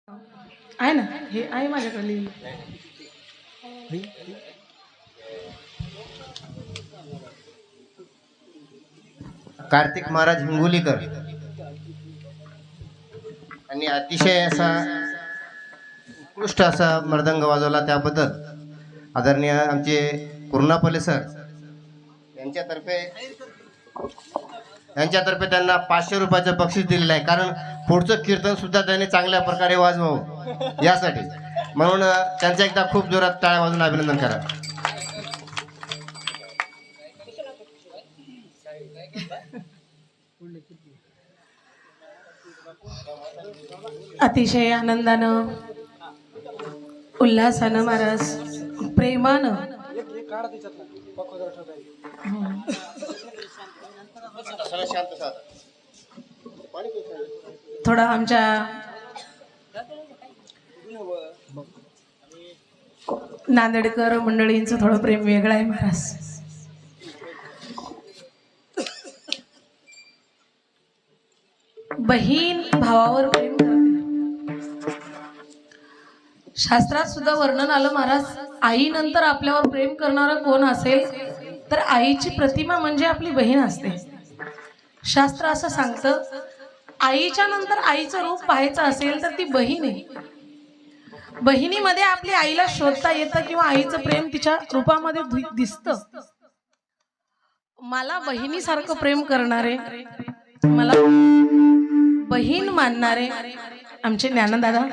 आहे ना, हे आहे माझ्याकडे लिहिलं. कार्तिक महाराज हिंगोलीकर आणि अतिशय असा उत्कृष्ट असा मृदंग वाजवला, त्याबद्दल आदरणीय आमचे पूर्णापले सर यांच्यातर्फे त्यांना 500 रुपयाचं बक्षीस दिलेलं आहे. कारण पुढचं कीर्तन सुद्धा त्यांनी चांगल्या प्रकारे वाजवावं यासाठी, म्हणून त्यांचं एकदा खूप जोरात टाळ्या वाजवून अभिनंदन करा. अतिशय आनंदानं, उल्हासानं, महाराज प्रेमानं थोडा आमच्या नांदेडकर मंडळींचं थोडं प्रेम वेगळं आहे महाराज. बहीण भावावर प्रेम करते. शास्त्रात सुद्धा वर्णन आलं महाराज, आईनंतर आपल्यावर प्रेम करणारा कोण असेल तर आईची प्रतिमा म्हणजे आपली बहीण असते. शास्त्र असं सांगतं, आईच्या नंतर आईचं रूप पाहायचं असेल तर ती बहीण आहे. बहिणीमध्ये आपली आईला शोधता येतं किंवा आईचं प्रेम तिच्या रूपामध्ये दिसतं. मला बहिणीसारखं प्रेम करणारे, मला बहीण मानणारे आमचे ज्ञानदादा,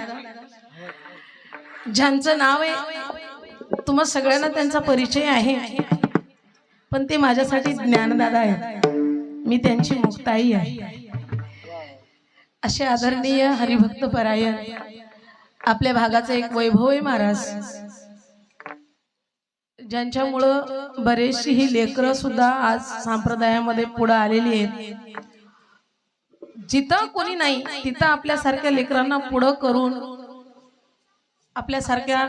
ज्यांचं नाव आहे, तुम्हा सगळ्यांना त्यांचा परिचय आहे, पण ते माझ्यासाठी ज्ञानदादा आहेत. मी त्यांची मुक्ताई आहे. असे आदरणीय हरिभक्त परायण आपल्या भागाचं एक वैभव आहे महाराज, ज्यांच्यामुळं बरेचशी ही लेकरं सुद्धा आज संप्रदायामध्ये पुढे आलेली आहेत. जिथं कोणी नाही तिथं आपल्यासारख्या लेकरांना पुढं करून, आपल्यासारख्या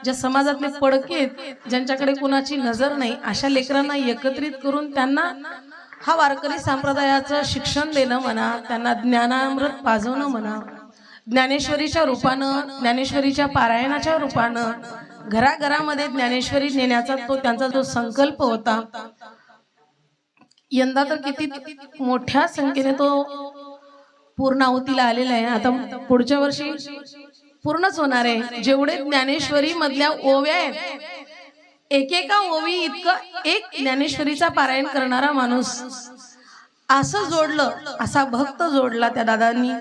ज्या समाजातले पडके आहेत, ज्यांच्याकडे कुणाची नजर नाही, अशा लेकरांना एकत्रित करून त्यांना हा वारकरी संप्रदायाचं शिक्षण देणं म्हणा, त्यांना ज्ञानामृत पाजवणं म्हणा, ज्ञानेश्वरीच्या रूपानं, ज्ञानेश्वरीच्या पारायणाच्या रूपानं घराघरामध्ये ज्ञानेश्वरी नेण्याचा तो त्यांचा जो संकल्प होता, यंदा तर किती मोठ्या संख्येने तो पूर्णाहुतीला आलेला आहे. आता पुढच्या वर्षी पूर्णच होणार आहे. जेवढे ज्ञानेश्वरी मधल्या ओव्या आहेत, एकेका ओवी इतकं एक ज्ञानेश्वरीचा पारायण करणारा माणूस असं जोडलं, असा भक्त जोडला त्या दादांनी.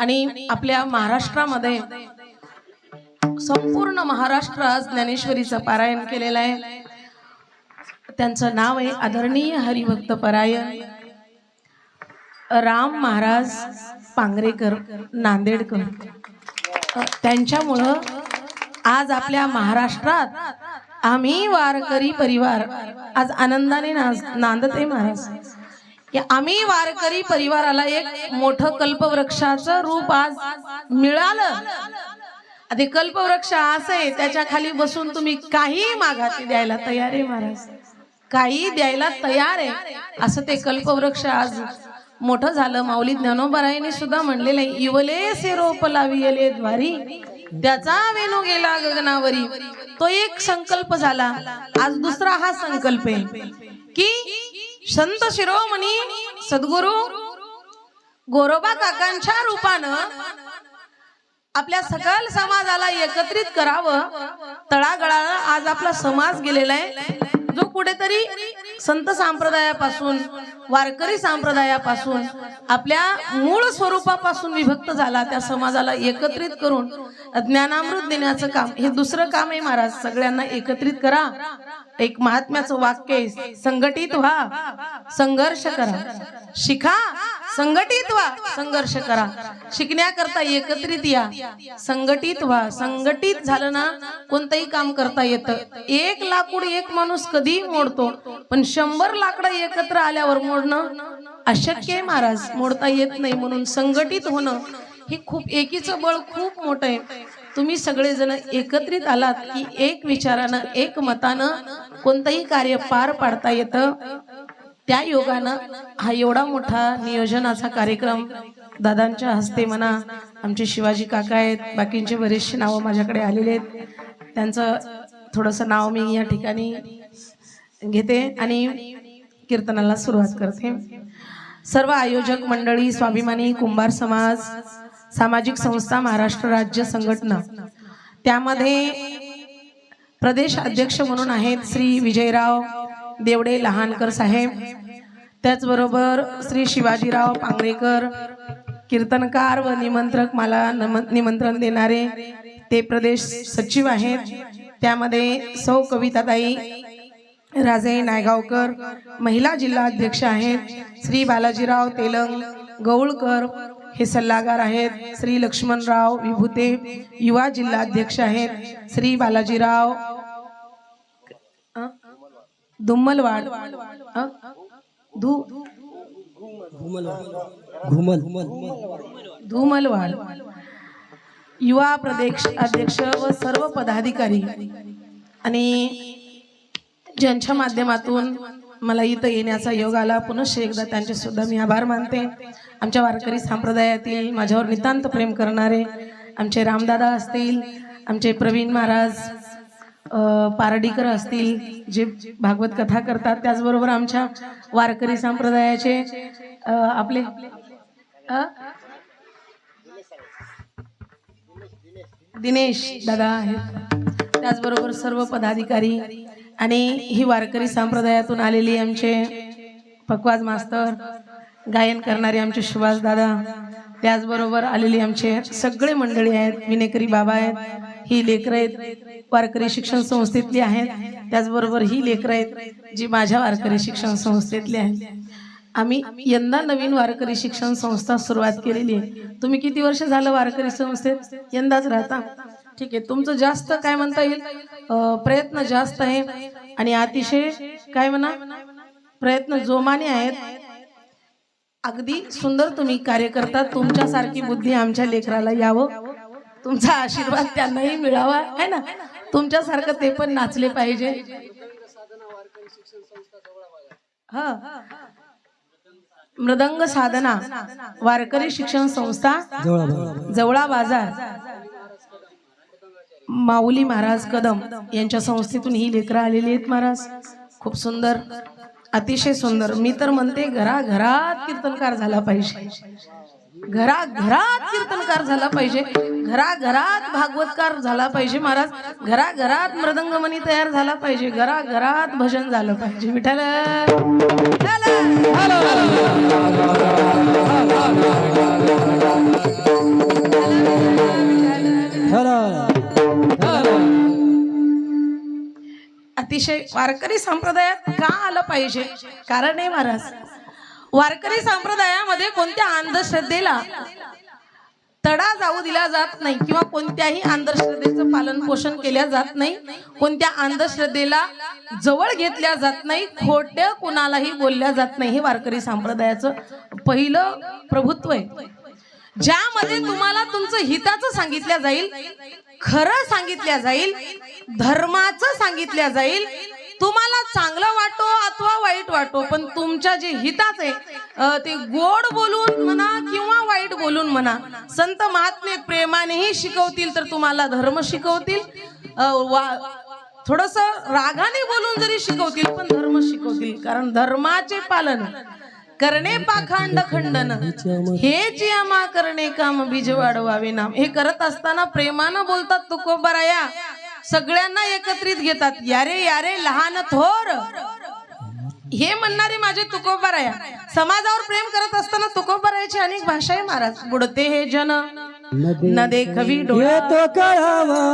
आणि आपल्या महाराष्ट्रामध्ये, संपूर्ण महाराष्ट्र आज ज्ञानेश्वरीचं पारायण केलेलं आहे. त्यांचं नाव आहे आदरणीय हरिभक्त परायण राम महाराज पांगरेकर नांदेडकर. त्यांच्यामुळं आज आपल्या महाराष्ट्रात आम्ही वारकरी परिवार आज आनंदाने नांदते महाराज. या आम्ही वारकरी परिवाराला एक मोठं कल्पवृक्षाचं रूप आज मिळालं. आधी कल्पवृक्ष असं आहे, त्याच्या खाली बसून तुम्ही काही मागा ते द्यायला तयार आहे महाराज, काही द्यायला तयार आहे. असं ते कल्पवृक्ष आज मोठं झालं. माऊली ज्ञानोबारायांनी सुद्धा म्हणलेलं आहे, इवले से रोप लाविले द्वारी, त्याचा वेणू गेला गगनावरी. तो एक संकल्प झाला. आज दुसरा हा संकल्प आहे की संत शिरोमणी सद्गुरु गोरोबा काकांच्या रूपानं आपल्या सकल समाजाला एकत्रित करावं. तळागळाला आज आपला समाज गेलेला आहे, जो कुठेतरी संत संप्रदायापासून, वारकरी संप्रदायापासून, आपल्या मूळ स्वरूपापासून विभक्त झाला. त्या समाजाला एकत्रित करून ज्ञानामृत देण्याचं काम, हे दुसरं काम आहे महाराज. सगळ्यांना एकत्रित करा. एक महात्म्याचं वाक्य आहे, संघटित व्हा, संघर्ष करा. शिका, संघटित व्हा, संघर्ष करा. शिकण्याकरता एकत्रित या, संघटित व्हा. संघटित झालं ना कोणतंही काम करता येतं. एक लाकूड एक माणूस कधी मोडतो, पण 100 लाकडं एकत्र आल्यावर मोडणं अशक्य आहे महाराज, मोडता येत नाही. म्हणून संघटित होणं हे खूप, एकीचं बळ खूप मोठं आहे. तुम्ही सगळेजण एकत्रित आलात की एक विचारानं, एक मतानं कोणतंही कार्य पार पाडता येतं. त्या योगानं हा एवढा मोठा नियोजनाचा कार्यक्रम दादांच्या हस्ते म्हणा, आमचे शिवाजी काका आहेत, बाकींचे बरेचसे नावं माझ्याकडे आलेले आहेत. त्यांचं थोडंसं नाव मी या ठिकाणी घेते आणि कीर्तनाला सुरुवात करते. सर्व आयोजक मंडळी, स्वाभिमानी कुंभार समाज, सामाजिक संस्था, महाराष्ट्र राज्य संघटना, त्यामध्ये प्रदेश अध्यक्ष म्हणून आहेत श्री विजयराव देवडे लहानकर साहेब, त्याचबरोबर श्री शिवाजीराव पांगरेकर, कीर्तनकार व निमंत्रक, मला निमंत्रण देणारे ते प्रदेश सचिव आहेत. त्यामध्ये सौ कविताताई राजे नायगावकर, महिला जिल्हा अध्यक्ष आहेत श्री बालाजीराव तेलंग गौळकर, हे सल्लागार आहेत श्री लक्ष्मणराव विभूते, युवा जिल्हा अध्यक्ष आहेत श्री बालाजीराव धुम्मलवाड, धुमलवाड, युवा प्रदेश अध्यक्ष व सर्व पदाधिकारी, आणि ज्यांच्या माध्यमातून मला इथं येण्याचा योग आला, पुनश्च एकदा त्यांचे सुद्धा मी आभार मानते. आमच्या वारकरी संप्रदायातील माझ्यावर नितांत प्रेम करणारे आमचे रामदादा असतील, आमचे प्रवीण महाराज पारडीकर असतील, जे भागवत कथा करतात, त्याचबरोबर आमच्या वारकरी संप्रदायाचे आपले दिनेश दादा आहेत, त्याचबरोबर सर्व पदाधिकारी, आणि ही वारकरी संप्रदायातून आलेली आमचे पकवाज मास्तर, गायन करणारे आमचे सुभाष दादा, त्याचबरोबर आलेली आमचे सगळे मंडळी आहेत, विनेकरी बाबा आहेत, ही लेकरं आहेत वारकरी शिक्षण संस्थेतली आहेत, त्याचबरोबर ही लेकरं आहेत जी माझ्या वारकरी शिक्षण संस्थेतली आहेत. आम्ही यंदा नवीन वारकरी शिक्षण संस्था सुरुवात केलेली आहे. तुम्ही किती वर्ष झालं वारकरी संस्थेत? यंदाच राहता, ठीक आहे. तुमचं जास्त काय म्हणता येईल, प्रयत्न जास्त आहे आणि अतिशय काय म्हणा प्रयत्न जोमाने आहेत. अगदी सुंदर तुम्ही कार्य करता. तुमच्यासारखी बुद्धी आमच्या लेकराला यावं, तुमचा आशीर्वाद त्यांनाही मिळावा, है ना. तुमच्यासारखं ते पण नाचले पाहिजे. हा, मृदंग साधना वारकरी शिक्षण संस्था जवळा बाजार, माऊली महाराज कदम यांच्या संस्थेतून ही लेकरं आलेली आहेत. महाराज खूप सुंदर, अतिशय सुंदर. मी तर म्हणते घराघरात कीर्तनकार झाला पाहिजे, घराघरात कीर्तनकार झाला पाहिजे, घराघरात भागवतकार झाला पाहिजे. महाराज घराघरात मृदंगमणी तयार झाला पाहिजे, घराघरात भजन झालं पाहिजे. विठ्ठल अतिशय वारकरी संप्रदायात का आलं पाहिजे? कारण आहे महाराज, वारकरी संप्रदायामध्ये कोणत्या अंधश्रद्धेला तडा जाऊ दिला जात नाही किंवा कोणत्याही अंधश्रद्धेचं पालन पोषण केल्या जात नाही, कोणत्या अंधश्रद्धेला जवळ घेतल्या जात नाही, खोटं कुणालाही बोलल्या जात नाही. हे वारकरी संप्रदायाचं पहिलं प्रभुत्व आहे, ज्यामध्ये तुम्हाला तुमचं हिताचं सांगितलं जाईल, खरं सांगितलं जाईल, धर्माचं सांगितलं जाईल. तुम्हाला चांगलं वाटो अथवा वाईट वाटो, पण तुमच्या जे हिताचं आहे ते गोड बोलून म्हणा किंवा वाईट बोलून म्हणा, संत महात्मे प्रेमानेही शिकवतील तर तुम्हाला धर्म शिकवतील, थोडस रागाने बोलून जरी शिकवतील पण धर्म शिकवतील. कारण धर्माचे पालन करणे पाखंड खंडन, हेच आम्हा करणे काम बीज वाढवावे नाम. हे करत असताना प्रेमानं बोलतात तुकोबाराया, सगळ्यांना एकत्रित घेतात. यारे यारे लहान थोर हे म्हणणारे माझे तुकोबाराया. समाजावर प्रेम करत असताना तुकोबारायाची अनेक भाषा आहे महाराज. बुडते हे जन न देखवी डोळे तो कळावा,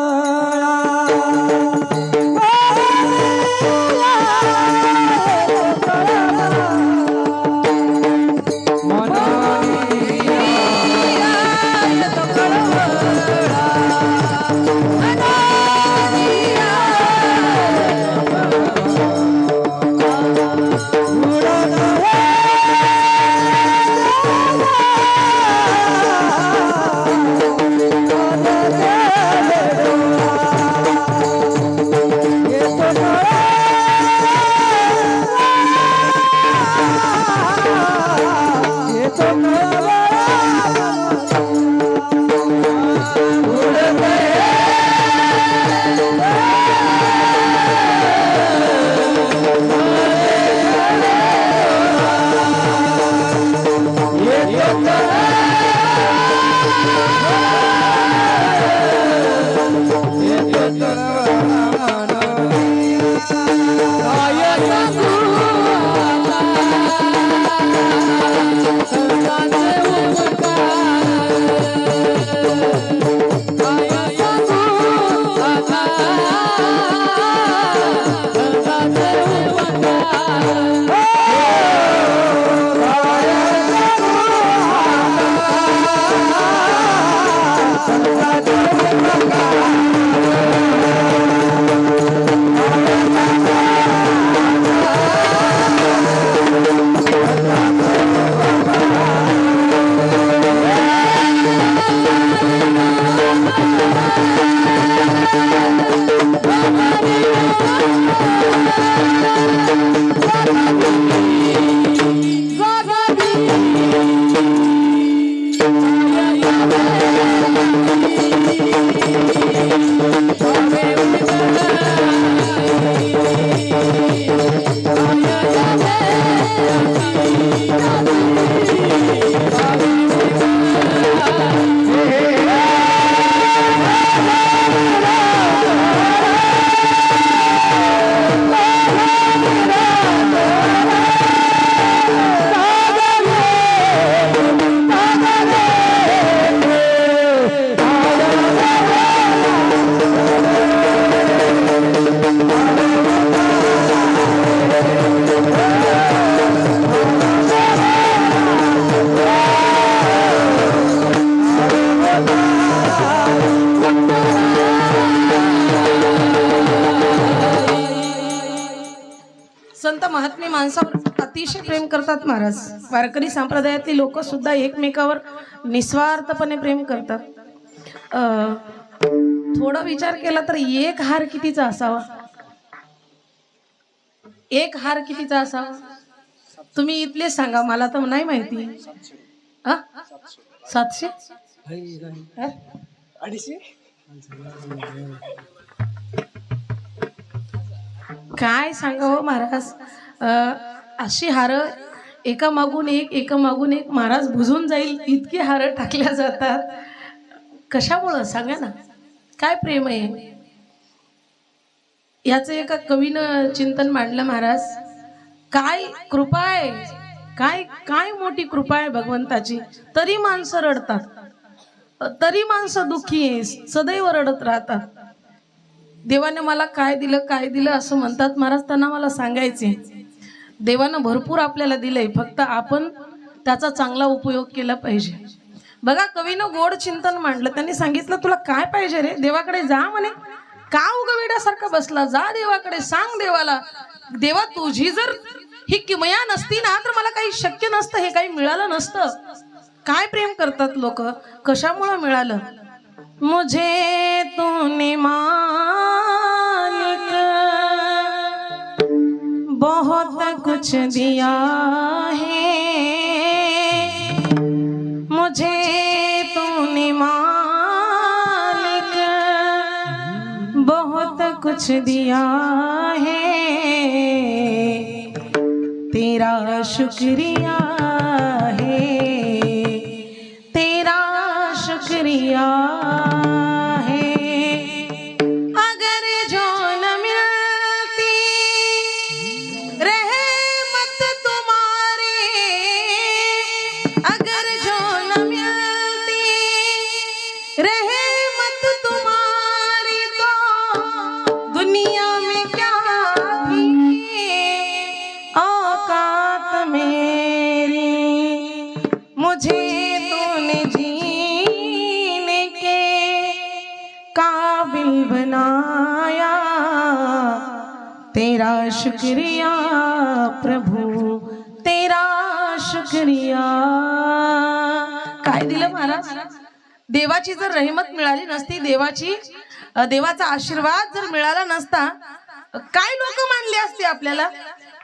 महात्मे माणसावर अतिशय प्रेम करतात महाराज. वारकरी संप्रदायातली लोक सुद्धा एकमेकावर निस्वार्थपणे प्रेम करतात. थोडा विचार केला तर एक हार कितीचा असावा? एक हार कितीचा असावा? तुम्ही इथले सांगा, मला तर नाही माहिती. 700? काय सांगावं महाराज. अशी हार एका मागून एक महाराज बुजून जाईल इतकी हार टाकल्या जातात. कशामुळं सांगा ना. काय प्रेम आहे याचं एका कवीनं चिंतन मांडलं महाराज. काय कृपा आहे, काय काय मोठी कृपा आहे भगवंताची. तरी माणसं रडतात, तरी माणसं दुःखी आहे, सदैव रडत राहतात. देवाने मला काय दिलं असं म्हणतात महाराज. त्यांना मला सांगायचे, देवानं भरपूर आपल्याला दिलंय, फक्त आपण त्याचा चांगला उपयोग केला पाहिजे. बघा, कवीनं गोड चिंतन मांडलं. त्यांनी सांगितलं, तुला काय पाहिजे रे? देवाकडे जा म्हणे. का उगा वेड्यासारखा बसला? जा देवाकडे, सांग देवाला, देवा तुझी जर ही किमया नसती ना तर मला काही शक्य नसतं, हे काही मिळालं नसतं. काय प्रेम करतात लोक. कशामुळं मिळालं? मुझे तूने मालिक बहुत कुछ दिया है, मुझे तूने मालिक बहुत कुछ दिया है, तेरा शुक्रिया है, तेरा शुक्रिया है. अगर जो न मिलती रहमत तुम्हारी, अगर जो न मिलती रहमत तुम्हारी, तो दुनिया में क्या थी औकात मेरी. मुझे तूने जीने के काबिल बनाया, तेरा शुक्रिया प्रभु, तेरा शुक्रिया. काय दिलं महाराज? देवाची जर रहमत मिळाली नसती, देवाचा आशीर्वाद जर मिळाला नसता, काय लोक मानले असते आपल्याला?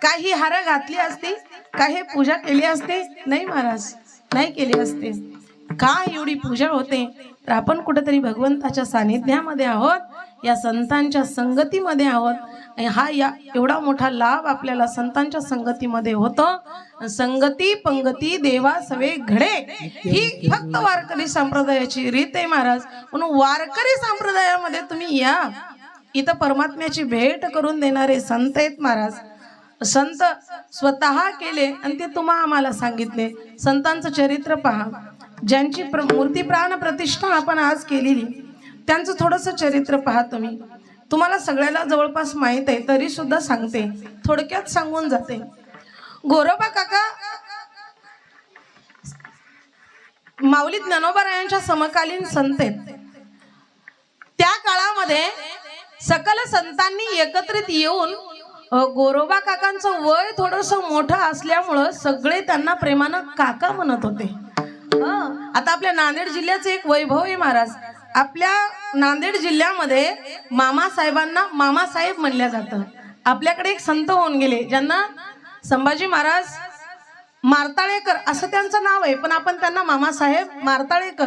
काही हार घातली असती, काही पूजा केली असते? नाही महाराज, नाही केली असते. का एवढी पूजा होते? तर आपण कुठेतरी भगवंताच्या सानिध्यामध्ये आहोत, या संतांच्या संगतीमध्ये आहोत. या एवढा मोठा लाभ आपल्याला संतांच्या संगतीमध्ये होतो. संगती पंगती देवा सवे घडे, ही फक्त वारकरी संप्रदायाची रीत आहे महाराज. म्हणून वारकरी संप्रदायामध्ये तुम्ही या, इथं परमात्म्याची भेट करून देणारे संत आहेत महाराज. संत स्वतः केले आणि ते तुम्हा आम्हाला सांगितले. संतांचं चरित्र पहा. ज्यांची मूर्ती प्राण प्रतिष्ठा आपण आज केलेली, त्यांचं थोडंसं चरित्र पहा तुम्ही. तुम्हाला सगळ्याला जवळपास माहित आहे, तरी सुद्धा सांगते, थोडक्यात सांगून जाते. गोरोबा काका माऊली ज्ञानोबारायांच्या समकालीन संत आहेत. त्या काळामध्ये सकल संतांनी एकत्रित येऊन गोरोबा काकांचं वय थोडस मोठं असल्यामुळं सगळे त्यांना प्रेमानं काका म्हणत होते. आता आपल्या नांदेड जिल्ह्याचं एक वैभव आहे महाराज. आपल्या नांदेड जिल्ह्यामध्ये मामासाहेबांना मामासाहेब म्हणलं जातं. आपल्याकडे एक संत होऊन गेले, ज्यांना संभाजी महाराज मार्ताळेकर असं त्यांचं नाव आहे, पण आपण त्यांना मामासाहेब मार्ताळेकर,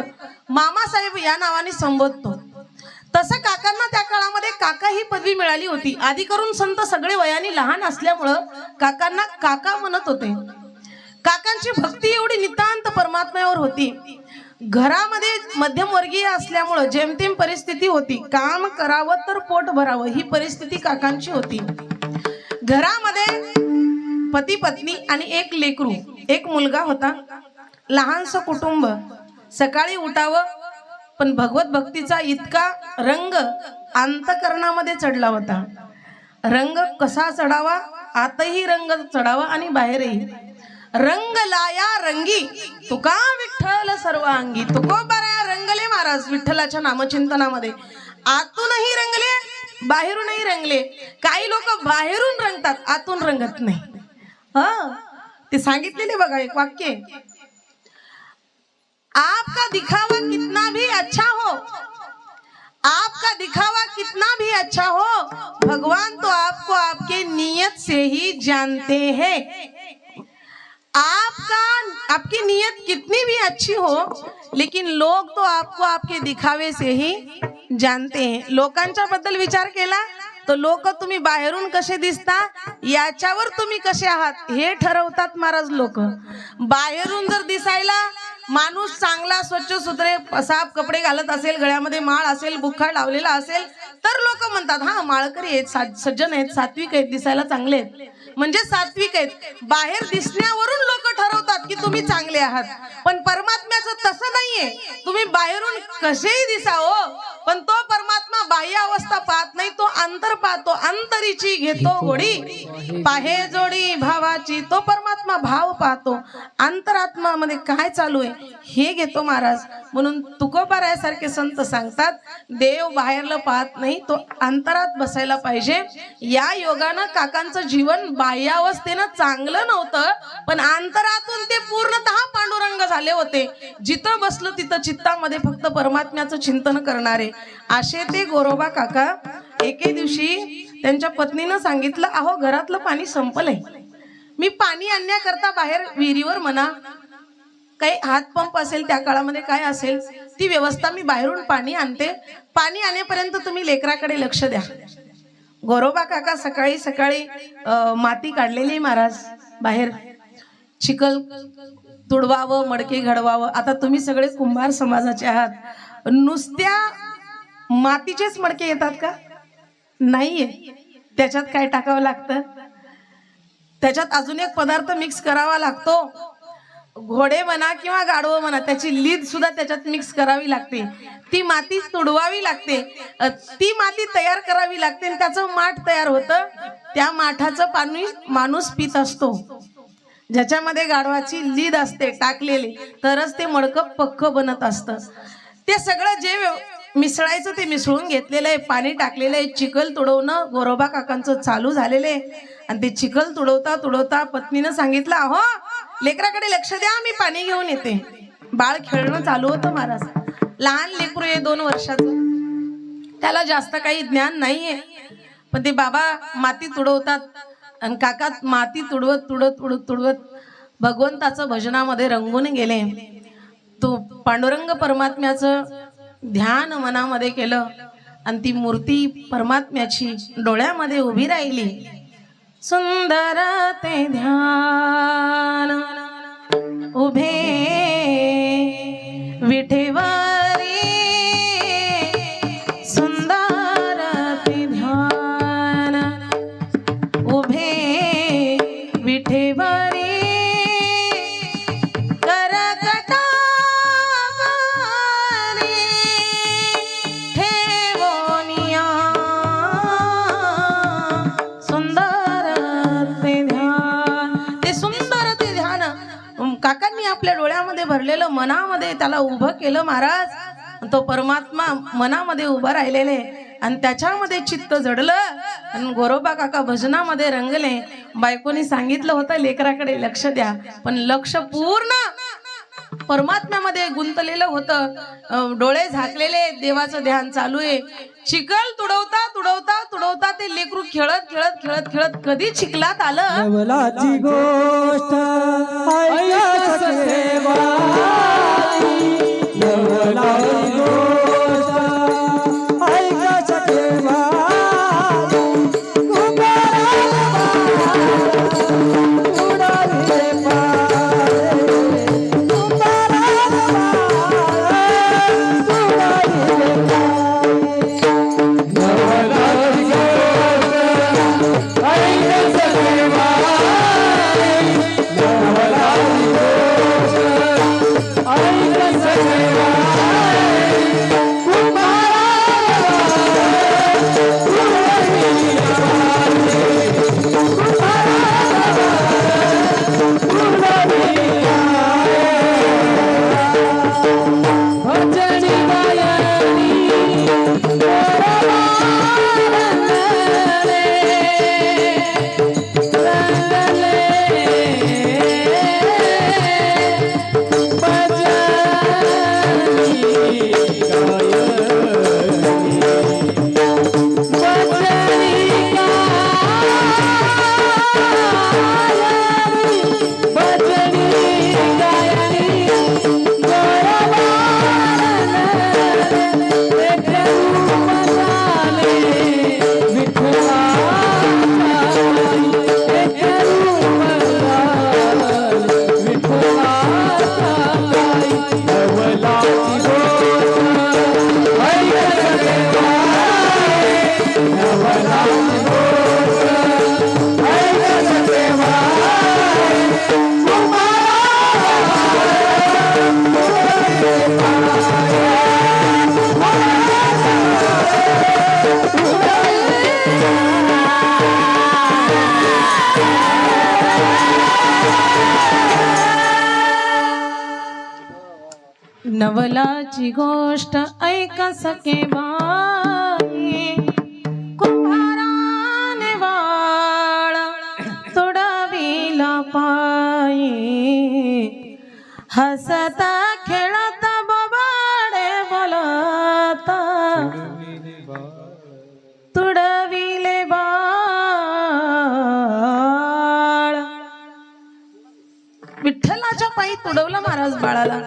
मामासाहेब या नावाने संबोधतो. तसं काकांना त्या काळामध्ये काका ही पदवी मिळाली होती. आधी करून संत सगळे वयाने लहान असल्यामुळं काकांना काका म्हणत होते. काकांची भक्ती एवढी नितांत परमात्म्यावर होती. घरामध्ये मध्यमवर्गीय असल्यामुळं जेमतेम परिस्थिती होती. काम करावं तर पोट भरावं ही परिस्थिती काकांची होती. घरामध्ये पती पत्नी आणि एक लेकरू, एक मुलगा होता. लहानसं कुटुंब. सकाळी उठावं, पण भगवत भक्तीचा इतका रंग अंतकरणामध्ये चढला होता. रंग कसा चढावा? आतही रंग चढावा आणि बाहेरही. रंग लाया रंगी तुका विठ्ठल सर्वांगी. तुकोबाराया रंगले महाराज विठ्ठलाच्या नामचिंतनामध्ये. आतूनही रंगले, बाहेरूनही रंगले. काही लोक बाहेरून रंगतात, आतून रंगत नाही. हा ते सांगितलेले बघा एक वाक्य, आपका दिखावा कितना भी अच्छा हो, आपका दिखावा कितना भी अच्छा हो, भगवान तो आपको आपके नियत से ही जानते हैं। आपकी नियत कितनी भी अच्छी हो, लेकिन लोग तो आपको आपके दिखावे से ही जानते हैं। लोकांच्या बद्दल विचार केला तर लोक तुम्ही बाहेरून कसे दिसता याच्यावर तुम्ही कसे आहात हे ठरवतात महाराज लोक। बाहेरून जर दिसायला माणूस चांगला स्वच्छ सुधरे साफ कपडे घालत असेल, गळ्यामध्ये माळ असेल, बुखार लावलेला असेल, तर लोक म्हणतात हा माळकरी आहेत, सज्जन आहेत, सात्विक आहेत, दिसायला चांगले आहेत, म्हणजे सात्विक आहेत। बाहेर दिसण्यावरून लोक ठरवतात की तुम्ही चांगले आहात, पण परमात्म्याचं तसं नाहीये। तुम्ही बाहेरून कसेही दिसावो, पण तो परमात्मा बाह्य अवस्था पाहत नाही, तो अंतर पाहतो। अंतरीची घेतो गोडी, पाहे जोडी भावाची, तो परमात्मा भाव पाहतो, अंतरात्मा मध्ये काय चालू आहे हे घेतो महाराज। म्हणून तुकोबारायासारखे संत सांगतात, देव बाहेरला पाहत नाही, तो अंतरात बसायला पाहिजे। या योगानं काकांचं जीवन बाह्यावस्थेनं चांगलं नव्हतं, पण अंतरातून ते पूर्णतः पांडुरंग झाले होते। जिथं बसलं तिथं चित्तामध्ये फक्त परमात्म्याचं चिंतन करणारे असे ते गोरोबा काका। एके दिवशी त्यांच्या पत्नीनं सांगितलं, अहो घरातलं पाणी संपलंय, मी पाणी आणण्याकरता बाहेर विहिरीवर म्हणा काही हातपंप असेल, त्या काळामध्ये काय असेल ती व्यवस्था, मी बाहेरून पाणी आणते, पाणी आणेपर्यंत तुम्ही लेकराकडे लक्ष द्या। गोरोबा काका सकाळी सकाळी माती काढलेली महाराज, बाहेर चिखल तुडवावं, मडके घडवावं। आता तुम्ही सगळे कुंभार समाजाचे आहात, नुसत्या मातीचेच मडके येतात का? नाहीये, त्याच्यात काय टाकावं लागतं, त्याच्यात अजून एक पदार्थ मिक्स करावा लागतो। घोडे म्हणा किंवा गाढवं म्हणा, त्याची लीद सुद्धा त्याच्यात मिक्स करावी लागते, ती माती तुडवावी लागते, ती माती तयार करावी लागते, आणि त्याचं माठ तयार होतं। त्या माठाचं पाणी माणूस पित असतो, ज्याच्यामध्ये गाढवाची लीद असते टाकलेली, तरच ते मडकं पक्क बनत असतं। ते सगळं जे मिसळायचं ते मिसळून घेतलेलं आहे, पाणी टाकलेलं आहे, चिखल तुडवणं गोरोबा काकांचं चालू झालेलं आहे। आणि ते चिखल तुडवता तुडवता पत्नीनं सांगितलं, अहो लेकराकडे लक्ष द्या, मी पाणी घेऊन येते। बाळ खेळणं चालू होतं महाराज, लहान लेकरू आहे 2 वर्षाचं, त्याला जास्त काही ज्ञान नाहीये, पण ते बाबा माती तुडवतात आणि काका माती तुडवत तुडवत तुडवत तुडवत भगवंताचं भजनामध्ये रंगून गेले। तो पांडुरंग परमात्म्याचं ध्यान मनामध्ये केलं आणि ती मूर्ती परमात्म्याची डोळ्यामध्ये उभी राहिली। सुंदर ते ध्यान उभे विठेवरी, सुंदर ते ध्यान उभे विठेवरी, काकांनी आपल्या डोळ्यामध्ये भरलेलं मनामध्ये त्याला उभं केलं महाराज। तो परमात्मा मनामध्ये उभा राहिलेले आणि त्याच्यामध्ये चित्त जडलं आणि गोरोबा काका भजनामध्ये रंगले। बायकोनी सांगितलं होतं लेकराकडे लक्ष द्या, पण लक्ष पूर्ण परमात्म्यामध्ये गुंतलेलं होतं। डोळे झाकलेले, देवाचं ध्यान चालू आहे। चिखल तुडवता तुडवता तुडवता ते लेकरू खेळत खेळत खेळत खेळत कधी चिखलात आलं। नवलाची गोष्ट ऐका सखेवा, नवलाची गोष्ट ऐका सखेवा, नवलाची गोष्ट ऐका सखे बाई, कुंभाराने वाळ तोडाविला पायी, हसता खेळता बोबाडे बोलता तुडविले बाळ. विठ्ठलाच्या पायी तुडवलं महाराज बाळाला.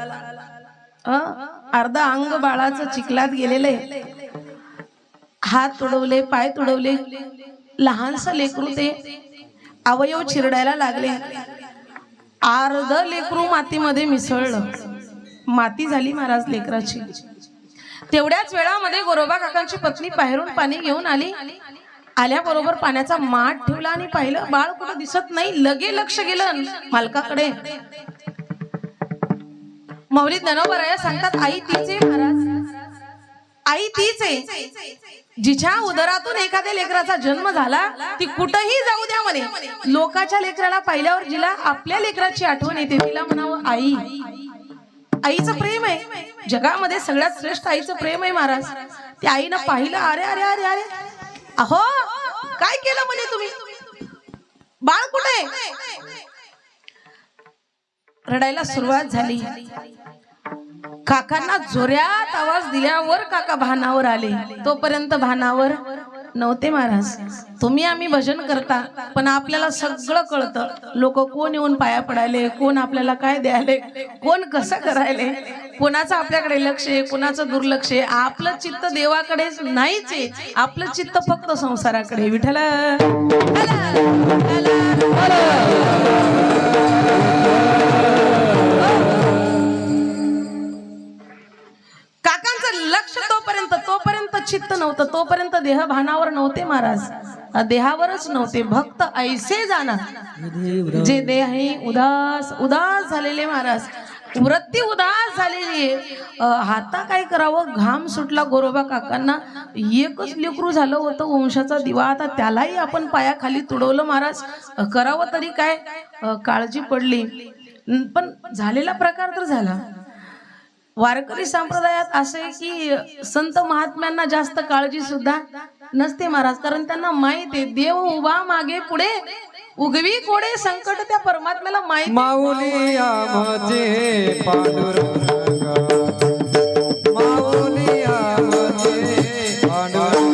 अर्धा अंग बाळाचं चिखलात गेलेले, हात तुडवले, पाय तुडवले, लहानस लेकरू ते अवयव चिरडायला लागले. अर्ध लेकरू मातीमध्ये मिसळलं, माती झाली महाराज लेकराची. तेवढ्याच वेळामध्ये गोरोबा काकांची पत्नी बाहेरून पाणी घेऊन आली. आल्याबरोबर पाण्याचा माठ ठेवला आणि पाहिलं बाळ कुठं दिसत नाही. लगे लक्ष गेलं मालकाकडे. माऊली ज्ञानोबराया सांगतात, आई तीच आहे महाराज, आई तीच आहे जिच्या उदरातून एखाद्या लेकराचा जन्म झाला. ती कुठंही जाऊ द्या म्हणे, लोकाच्या लेकराला पाहिल्यावर जिला आपल्या लेकराची आठवण येते तिला म्हणावं आई. आईचं प्रेम आहे जगामध्ये सगळ्यात श्रेष्ठ आईचं प्रेम आहे महाराज. त्या आईनं पाहिलं, अरे अरे अरे अरे अहो काय केलं म्हणे तुम्ही, बाळ कुठे. रडायला सुरुवात झाली. काकांना जोरात आवाज दिल्यावर काका भानावर आले. तोपर्यंत भानावर नव्हते महाराज. तुम्ही आम्ही भजन करता पण आपल्याला सगळं कळतं. लोक कोण येऊन पाया पडायले, कोण आपल्याला काय द्यायले, कोण कसं करायले, कोणाचं आपल्याकडे लक्ष आहे, कोणाचं दुर्लक्ष आहे. आपलं चित्त देवाकडेच नाहीच आहे, आपलं चित्त फक्त संसाराकडे. विठ्ठला काकांचं लक्ष तोपर्यंत चित्त नव्हतं, तोपर्यंत देह भानावर नव्हते महाराज. देहावरच नव्हते. भक्त ऐसे जाणार जे देह उदास झालेले महाराज, वृत्ती उदास झालेली आहे. हाता काय करावं, घाम सुटला गोरोबा काकांना. एकच लेकरू झालं होतं, वंशाचा दिवा. आता त्यालाही आपण पायाखाली तुडवलं महाराज. करावं तरी काय, काळजी पडली. पण झालेला प्रकार तर झाला. वारकरी संप्रदायात असे की संत महात्म्यांना जास्त काळजी सुद्धा नसते महाराज. कारण त्यांना माहित आहे देव उभा मागे पुढे उगवी कोडे संकट त्या परमात्म्याला माहिती. माऊलिया माझे पांडुरंग, माऊलिया माझे पांडुरंग.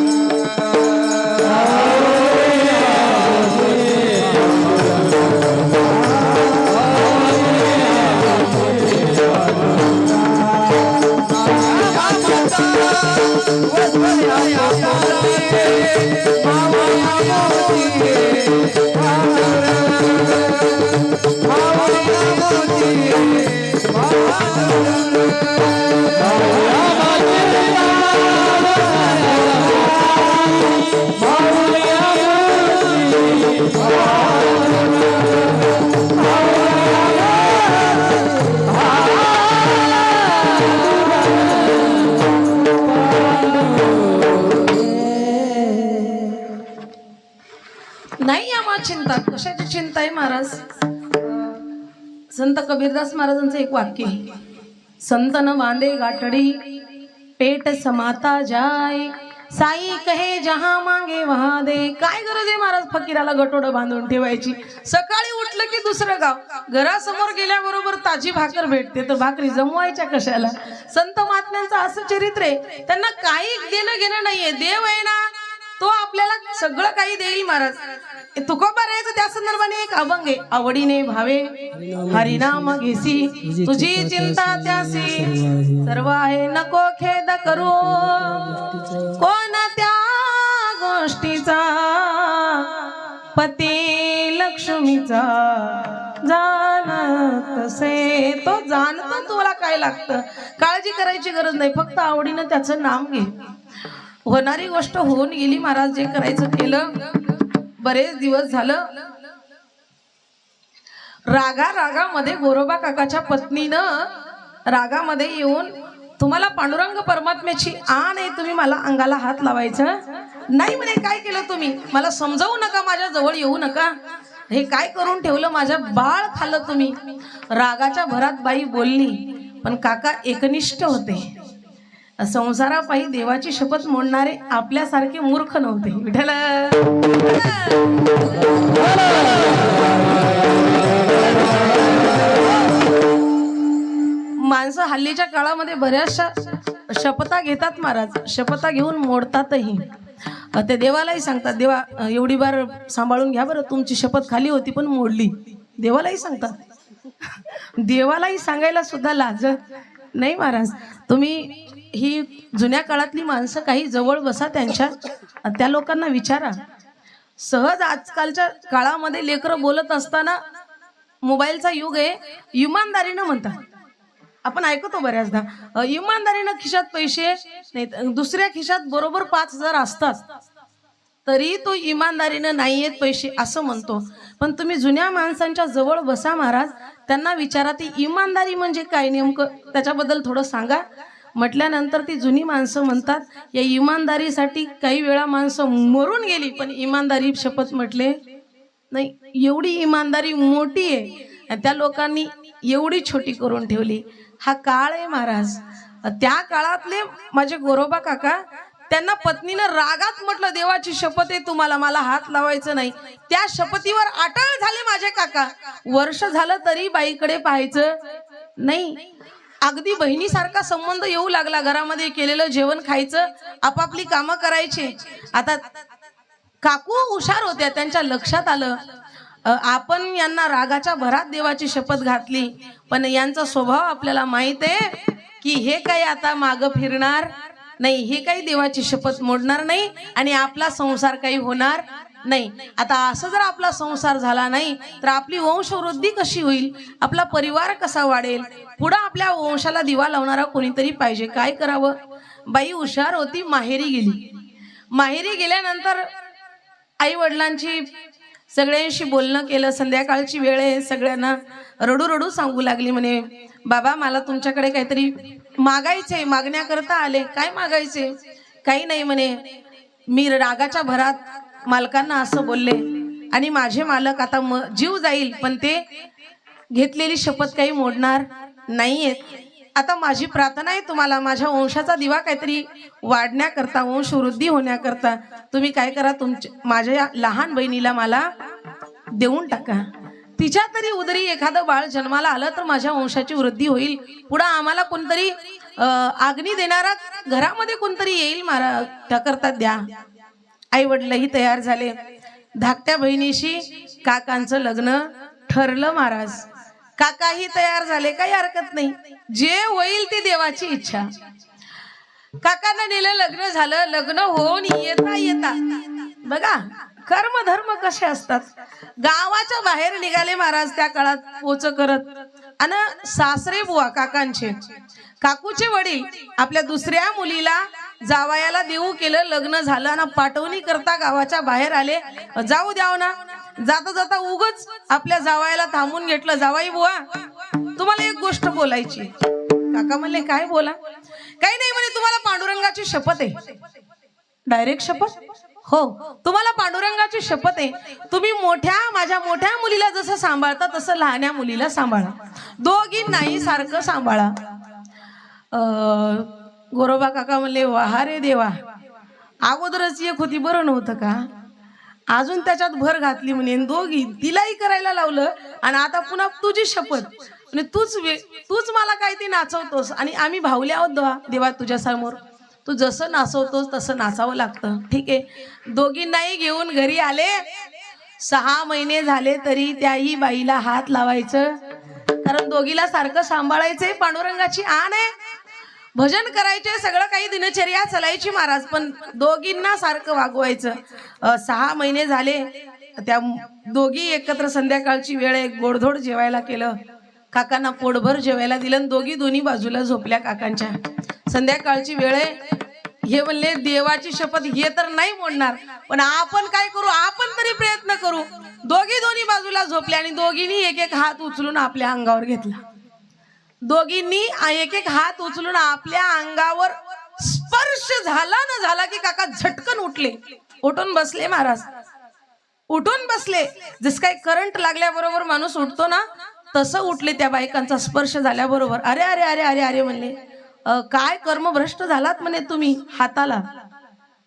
नाही आम्हाला चिंता. कशाची चिंता आहे महाराज. संत कबीरदास महाराजांचं एक वाक्य आहे, संत न बांधे गाठडी पेट समाता जाय, साई कहे जहा मागे वहा दे. काय गरज आहे महाराज फकीराला गटोडं बांधून ठेवायची. सकाळी उठलं की दुसरं गाव, घरासमोर गेल्याबरोबर ताजी भाकर भेटते तर भाकरी जमवायच्या कशाला. संत महात्म्यांचं असं चरित्र आहे, त्यांना काही देणं घेणं नाहीये. देव आहे ना तो आपल्याला सगळं काही देईल महाराज. तुकोबा राहायचं त्या संदर्भाने एक अभंग आहे, आवडीने भावे हरिनाम घेसी तुझी चिंता त्यासी, सर्व आहे नको खेद करू कोणत्या गोष्टीचा, पती लक्ष्मीचा जाणत तसे. तो जाणतो तुला काय लागतं, काळजी करायची गरज नाही, फक्त आवडीनं त्याचं नाम घे. होणारी गोष्ट होऊन गेली महाराज. जे करायचं केलं. बरेच दिवस झालं रागामध्ये गोरोबा काकाच्या पत्नीनं रागामध्ये येऊन, तुम्हाला पांडुरंग परमात्म्याची आण आहे, तुम्ही मला अंगाला हात लावायचं नाही म्हणे. काय केलं तुम्ही, मला समजावू नका, माझ्या जवळ येऊ नका, हे काय करून ठेवलं, माझ्या बाळ खाल्लं तुम्ही. रागाच्या भरात बाई बोलली, पण काका एकनिष्ठ होते. संसारापायी देवाची शपथ मोडणारे आपल्यासारखे मूर्ख नव्हते. विठ्ठल माणसं हल्लीच्या काळामध्ये बऱ्याचशा शपथा घेतात महाराज, शपथा घेऊन मोडतातही. ते देवालाही सांगतात, देवा एवढी बार सांभाळून घ्या बरं, तुमची शपथ खाली होती पण मोडली. देवालाही सांगतात. देवालाही सांगायला सुद्धा लाजत नाही महाराज. तुम्ही ही जुन्या काळातली माणसं काही जवळ बसा, त्या लोकांना विचारा. सहज आजकालच्या काळामध्ये लेकरं बोलत असताना, मोबाईलचा युग आहे, इमानदारीनं म्हणतात. आपण ऐकतो बऱ्याचदा, इमानदारीनं खिशात पैसे नाही, दुसऱ्या खिशात बरोबर 5,000 असतात तरी तो इमानदारीनं नाही येत पैसे असं म्हणतो. पण तुम्ही जुन्या माणसांच्या जवळ बसा महाराज, त्यांना विचारा ती इमानदारी म्हणजे काय नेमकं, त्याच्याबद्दल थोडं सांगा. म्हटल्यानंतर ती जुनी माणसं म्हणतात, या इमानदारीसाठी काही वेळा माणसं मरून गेली पण इमानदारी शपथ म्हटले नाही. एवढी इमानदारी मोठी आहे आणि त्या लोकांनी एवढी छोटी करून ठेवली. हा काळ आहे महाराज. त्या काळातले माझे गोरोबा काका, त्यांना पत्नीनं रागात म्हटलं, देवाची शपथ आहे तुम्हाला, मला हात लावायचं नाही. त्या शपथीवर अटळ झाले माझे काका. वर्ष झालं तरी बाईकडे पाहायचं नाही. अगदी बहिणीसारखा संबंध येऊ लागला. घरामध्ये केलेलं जेवण खायचं, आपापली कामं करायचे. आता काकू हुशार होत्या, त्यांच्या लक्षात आलं आपण यांना रागाच्या भरात देवाची शपथ घातली, पण यांचा स्वभाव आपल्याला माहित आहे की हे काही आता मागं फिरणार नाही, हे काही देवाची शपथ मोडणार नाही आणि आपला संसार काही होणार नाही. आता असं जर आपला संसार झाला नाही तर आपली वंशवृद्धी कशी होईल, आपला परिवार कसा वाढेल, पुढे आपल्या वंशाला दिवा लावणारा कोणीतरी पाहिजे. काय करावं. बाई हुशार होती, माहेरी गेली. माहेरी गेल्यानंतर आई वडिलांची सगळ्यांशी बोलणं केलं. संध्याकाळची वेळ आहे, सगळ्यांना रडू रडू सांगू लागली. म्हणे, बाबा मला तुमच्याकडे काहीतरी मागायचे, मागण्याकरता आले. काय मागायचे. काही नाही म्हणे, मी रागाच्या भरात मालकांना असं बोलले आणि माझे मालक आता जीव जाईल पण ते घेतलेली शपथ काही मोडणार नाहीयेत. आता माझी प्रार्थना आहे तुम्हाला, माझ्या वंशाचा दिवा काहीतरी वाढण्याकरता, वंशवृद्धी होण्याकरता तुम्ही काय करा, माझ्या लहान बहिणीला मला देऊन टाका. तिच्या तरी उदरी एखादं बाळ जन्माला आलं तर माझ्या वंशाची वृद्धी होईल. पुढे आम्हाला कोणतरी आग्नी देणारा घरामध्ये कोणतरी येईल, मला त्याकरता द्या. आई वडीलही तयार झाले. धाकट्या बहिणीशी काकांचं लग्न ठरलं महाराज. काकाही तयार झाले, काही हरकत नाही, जे होईल ती देवाची इच्छा. काकांना नेलं, लग्न झालं. लग्न होऊन येता येता बघा कर्म धर्म कसे असतात. गावाच्या बाहेर निघाले महाराज त्या काळात पोच करत. आणि सासरे बुवा काकांचे, काकूचे वडील आपल्या दुसऱ्या मुलीला जावयाला देऊ केलं. लग्न झालं आणि पाठवणी करता गावाच्या बाहेर आले. जाऊ द्याव ना. जाता जाता उगच आपल्या जावयाला थांबून घेतलं. जावाई बुवा तुम्हाला एक गोष्ट बोलायची. काका म्हणले, काय बोला. काही नाही म्हणे, तुम्हाला पांडुरंगाची शपथ आहे. डायरेक्ट शपथ. हो, तुम्हाला पांडुरंगाची शपथ आहे. तुम्ही माझ्या मोठ्या मुलीला जसं सांभाळता तसं लहान्या मुलीला सांभाळा, दोघींनाही सारखं सांभाळा. गोरोबा काका म्हणले, वाहा रे देवा, अगोदरच एक होती बरं नव्हतं का, अजून त्याच्यात भर घातली म्हणे, दोघी तिलाही करायला लावलं आणि आता पुन्हा तुझी शपथ म्हणजे तूच मला काय ते नाचवतोस आणि आम्ही भावले आहोत देवा तुझ्या समोर, तू जसं नाचवतोस तसं नाचावं लागतं. ठीक आहे. दोघींनाही घेऊन घरी आले. 6 महिने झाले तरी त्याही बाईला हात लावायचं, कारण दोघीला सारखं सांभाळायचंय. पांडुरंगाची आण आहे, भजन करायचे, सगळं काही दिनचर्या चालायची महाराज, पण दोघींना सारखं वागवायचं. 6 महिने झाले. त्या दोघी एकत्र संध्याकाळची वेळ एक गोडधोड जेवायला केलं. काकांना पोटभर जेवायला दिलं. दोन्ही बाजूला झोपल्या काकांच्या. संध्याकाळची वेळ आहे. हे म्हणले, देवाची शपथ हे तर नाही मोडणार, पण आपण काय करू, आपण तरी प्रयत्न करू. दोन्ही बाजूला झोपल्या आणि दोघींनी एक हात उचलून आपल्या अंगावर घेतला. दोघींनी एक हात उचलून आपल्या अंगावर स्पर्श झाला ना झाला की काका झटकन उठले, उठून बसले महाराज. उठून बसले. जस काही करंट लागल्याबरोबर माणूस उठतो ना, तसं उठले. त्या बायकांचा स्पर्श झाल्याबरोबर अरे अरे अरे अरे अरे म्हणले, काय कर्मभ्रष्ट झालात म्हणे तुम्ही. हाताला,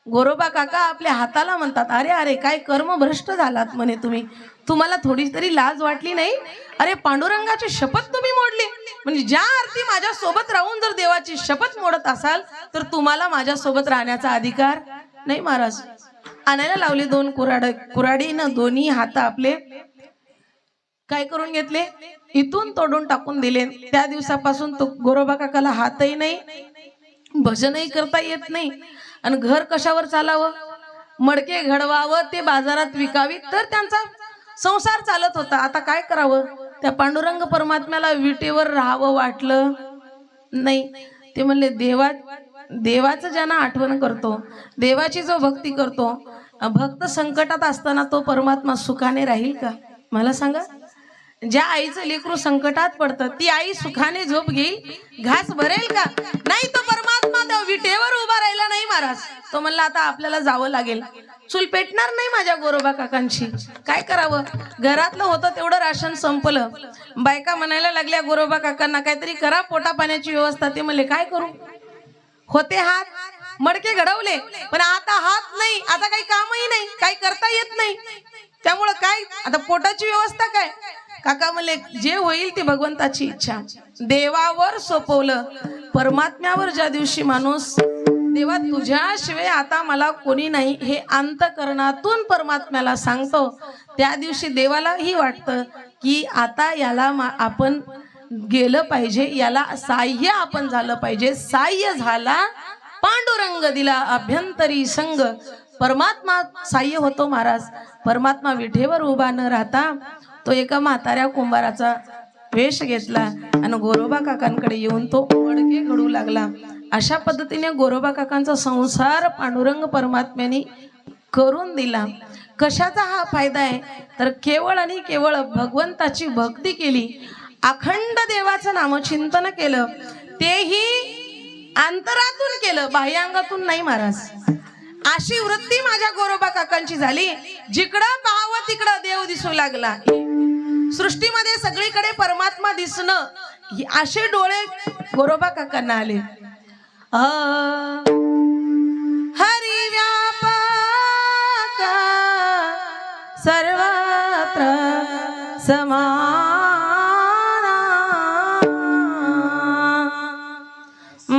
गोरोबा काका आपल्या हाताला म्हणतात, अरे अरे काय कर्मभ्रष्ट झालात म्हणे तुम्ही. तुम्हाला थोडी तरी लाज वाटली नाही. अरे पांडुरंगाची शपथ तुम्ही मोडली. म्हणजे ज्या अर्थी माझ्या सोबत राहून जर देवाची शपथ मोडत असाल तर तुम्हाला माझ्या सोबत राहण्याचा अधिकार नाही. महाराज आणायला लावले 2 कुऱ्हाडीनं दोन्ही हात आपले काय करून घेतले, इथून तोडून टाकून दिले. त्या दिवसापासून तो गोरोबा काकाला हातही नाही, भजनही करता येत नाही. आणि घर कशावर चालावं, मडके घडवावं, ते बाजारात विकावी तर त्यांचा संसार चालत होता. आता काय करावं, त्या पांडुरंग परमात्म्याला विटेवर राहावं वाटलं नाही. ते म्हणले देवाचं ज्यांना आठवण करतो, देवाची जो भक्ती करतो, भक्त संकटात असताना तो परमात्मा सुखाने राहील का मला सांगा. ज्या आईचं लेकरू संकटात पडतं ती आई सुखाने झोप घेईल, घास भरेल का नाही. तो परमात्मा त्या विटेवर उभा राहिला नाही महाराज. तो म्हणला आता आपल्याला जावं लागेल, चूल पेटणार नाही माझ्या गोरोबा काकांची. काय करावं, घरातलं होतं तेवढं राशन संपलं. बायका म्हणायला लागल्या गोरोबा काकांना काहीतरी करा पोटा पाण्याची व्यवस्था. ते म्हणले काय करू, होते हात, मडके घडवले पण आता हात नाही, आता काही कामही नाही, काही करता येत नाही. त्यामुळं काय आता पोटाची व्यवस्था काय. काका म्हणले जे होईल ते भगवंताची इच्छा. देवावर सोपवलं. परमात्म्यावर ज्या दिवशी माणूस देवा तुझ्याशिवाय आता मला कोणी नाही हे अंतकरणातून परमात्म्याला सांगतो, त्या दिवशी देवालाही वाटतं की आता याला आपण गेलं पाहिजे, याला साह्य आपण झालं पाहिजे. साह्य झाला पांडुरंग दिला अभ्यंतरी संग. परमात्मा साह्य होतो महाराज. परमात्मा विठेवर उभा न राहता तो एका म्हाताऱ्या कुंभाराचा वेश घेतला आणि गोरोबा काकांकडे येऊन तो मडके घडू लागला. अशा पद्धतीने गोरोबा काकांचा संसार पांडुरंग परमात्म्याने करून दिला. कशाचा हा फायदा आहे तर केवळ आणि केवळ भगवंताची भक्ती केली, अखंड देवाचं नामचिंतन केलं, तेही अंतरातून केलं, बाह्यांगातून नाही महाराज. अशी वृत्ती माझ्या गोरोबा काकांची झाली. जिकडं पाहावं तिकडं देव दिसू लागला. सृष्टीमध्ये सगळीकडे परमात्मा दिसणं, असे डोळे गोरोबा काकांना आले. हरी व्यापक सर्वत्र समाना,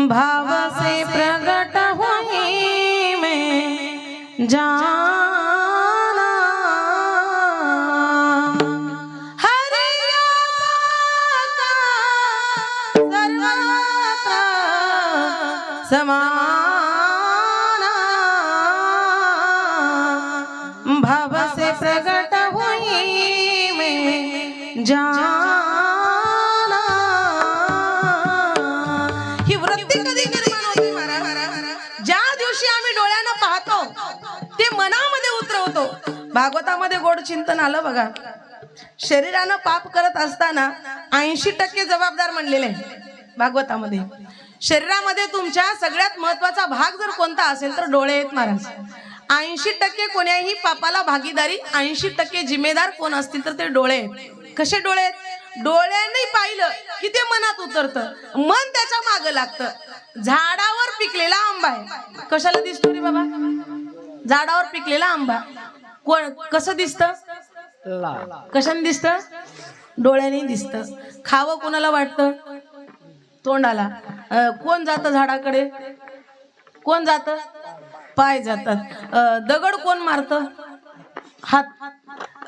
भाव से प्रगट हुई मैं जाना. हरि व्यापक सर्वत्र समाना, भाव से प्रगट हुई मैं जाना. ही वृत्ती कधी निर्माण होती महाराज, ज्या दिवशी आम्ही डोळ्यानं पाहतो ते मनामध्ये उतरवतो. भागवतामध्ये गोड चिंतन आलं बघा. शरीरानं पाप करत असताना 80% जबाबदार म्हणलेले भागवतामध्ये. शरीरामध्ये तुमच्या सगळ्यात महत्वाचा भाग जर कोणता असेल तर डोळे आहेत महाराज. 80% कोण्याही पापाला भागीदारी, 80% जिम्मेदार कोण असतील तर ते डोळे आहेत. कसे डोळे आहेत, डोळ्यांनी पाहिलं की ते मनात उतरतं, मन त्याच्या मागं लागतं. झाडावर पिकलेला आंबा आहे, कशाला दिसतो रे बाबा, झाडावर पिकलेला आंबा कोण कसं दिसतं, कशाने दिसतं, डोळ्याने दिसतं. खावं कोणाला वाटतं, तोंडाला. कोण जातं झाडाकडे, कोण जातं, पाय जातात. दगड कोण मारतं, हात.